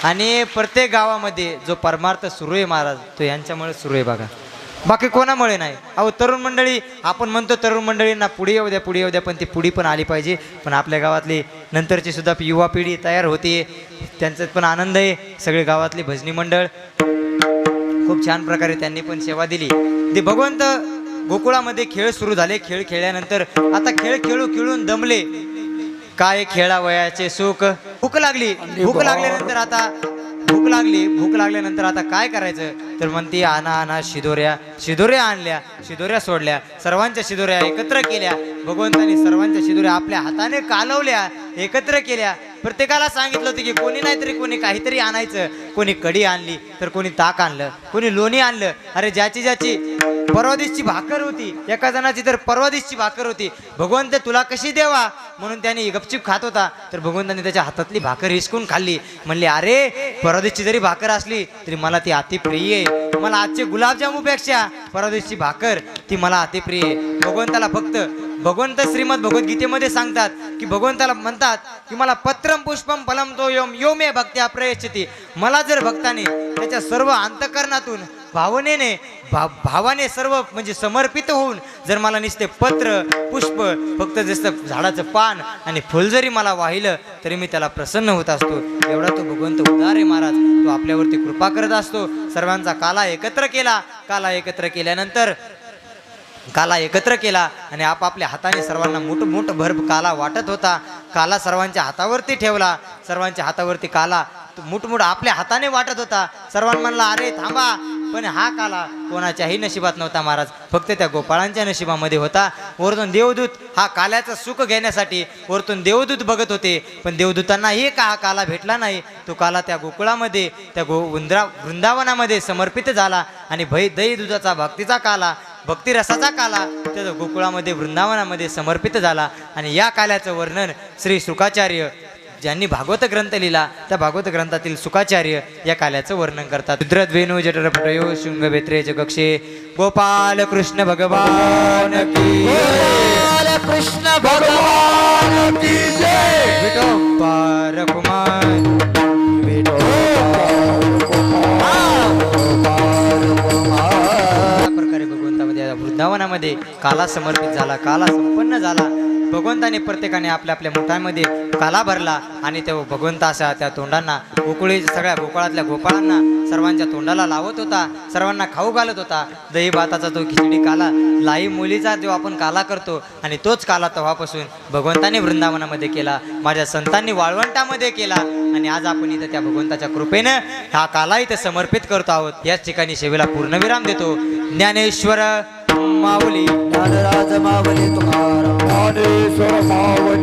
आणि प्रत्येक गावामध्ये जो परमार्थ सुरू आहे महाराज तो यांच्यामुळे सुरू आहे बघा, बाकी कोणामुळे नाही. अहो तरुण मंडळी, आपण म्हणतो तरुण मंडळींना पुढे येऊ द्या पुढे येऊ द्या, पण ती पुढी पण आली पाहिजे. पण आपल्या गावातली नंतरची सुद्धा युवा पिढी तयार होती, त्यांच्यात पण आनंद आहे. सगळे गावातली भजनी मंडळ खूप छान प्रकारे त्यांनी पण सेवा दिली. ते भगवंत गोकुळामध्ये खेळ सुरू झाले. खेळ खेळल्यानंतर आता खेळ खेळू खेळून दमले. काय खेळावयाचे सुख. भूक लागली. भूक लागल्यानंतर आता भूक लागल्यानंतर आता काय करायचं तर म्हणती आणा आणा शिदोऱ्या. शिदोऱ्या आणल्या, शिदोऱ्या सोडल्या, सर्वांच्या शिदोऱ्या एकत्र केल्या. भगवंतांनी सर्वांच्या शिदोऱ्या आपल्या हाताने कालवल्या, एकत्र केल्या. प्रत्येकाला सांगितलं होतं की कोणी नाहीतरी कोणी काहीतरी आणायचं. कोणी कढी आणली तर कोणी ताक आणलं, कोणी लोणी आणलं. अरे ज्याची ज्याची परवादिवशी भाकर होती, एका जणाची तर परवादिवशी भाकर होती. भगवंत तुला कशी देवा म्हणून त्याने गपचिप खात होता, तर भगवंतांनी त्याच्या हातातली भाकर हिसकून खाल्ली. म्हणले अरे परवादिवशी जरी भाकर असली तरी मला ती अतिप्रिय आहे. मला आजचे गुलाबजामुपेक्षा परवादिवशी भाकर ती मला अतिप्रिय आहे. भगवंताला फक्त भगवंत श्रीमद भगवद्गीतेमध्ये सांगतात की भगवंताला म्हणतात की मला पत्रम पुष्पम फलम तो यो मे भक्त्या प्रयच्छति. मला जर भक्ताने त्याच्या सर्व अंतकरणातून भावनेने भावाने सर्व म्हणजे समर्पित होऊन जर मला नुसते पत्र पुष्प फक्त जसं झाडाचं पान आणि फुल जरी मला वाहिलं तरी मी त्याला प्रसन्न होत असतो. एवढा तो भगवंत उदार आहे महाराज. तो आपल्यावरती कृपा करत असतो. सर्वांचा काला एकत्र केला. काला एकत्र केला आणि आपापल्या हाताने सर्वांना मोठ भर काला वाटत होता. काला सर्वांच्या हातावरती ठेवला. सर्वांच्या हातावरती काला मोठ आपल्या हाताने वाटत होता. सर्वांना म्हणला अरे थांबा. पण हा काला कोणाच्याही नशिबात नव्हता महाराज, फक्त त्या गोपाळांच्या नशिबामध्ये होता. वरतून देवदूत हा काल्याचं सुख घेण्यासाठी वरतून देवदूत बघत होते, पण देवदूतांनाही हा काला भेटला नाही. तो काला त्या गोकुळामध्ये त्या वृंदावनामध्ये समर्पित झाला आणि दही दुधाचा भक्तीचा काला, भक्तिरसाचा काला त्या गोकुळामध्ये वृंदावनामध्ये समर्पित झाला. आणि या काल्याचं वर्णन श्री शुकाचार्य ज्यांनी भागवत ग्रंथ लिहिला त्या भागवत ग्रंथातील शुकाचार्य या काल्याचं वर्णन करतात. रुद्रद्वेणू जठरपटयो शृंगवेत्रे जगक्षे गोपाल कृष्ण भगवान की गोपाल कृष्ण भगवान की जय. विठोबा कुमार प्रकारे भगवंतामध्ये वृंदावनामध्ये काला समर्पित झाला. काला संपन्न झाला. भगवंताने प्रत्येकाने आपल्या आपल्या मुठामध्ये काला भरला आणि त्या भगवंत अशा त्या तोंडांना सगळ्या गोकुळातल्या गोपाळांना सर्वांच्या तोंडाला लावत होता. सर्वांना खाऊ घालत होता. दही भाताचा तो खिचडी काला, लाई मुलीचा जो आपण काला करतो आणि तोच काला तेव्हापासून भगवंताने वृंदावनामध्ये केला. माझ्या संतांनी वाळवंटामध्ये केला आणि आज आपण इथं त्या भगवंताच्या कृपेनं हा काला इथं समर्पित करतो आहोत. याच ठिकाणी सेवेला पूर्णविराम देतो. ज्ञानेश्वर माऊली ज्ञानराज माऊली तुकाराम. ज्ञानेश्वर माऊली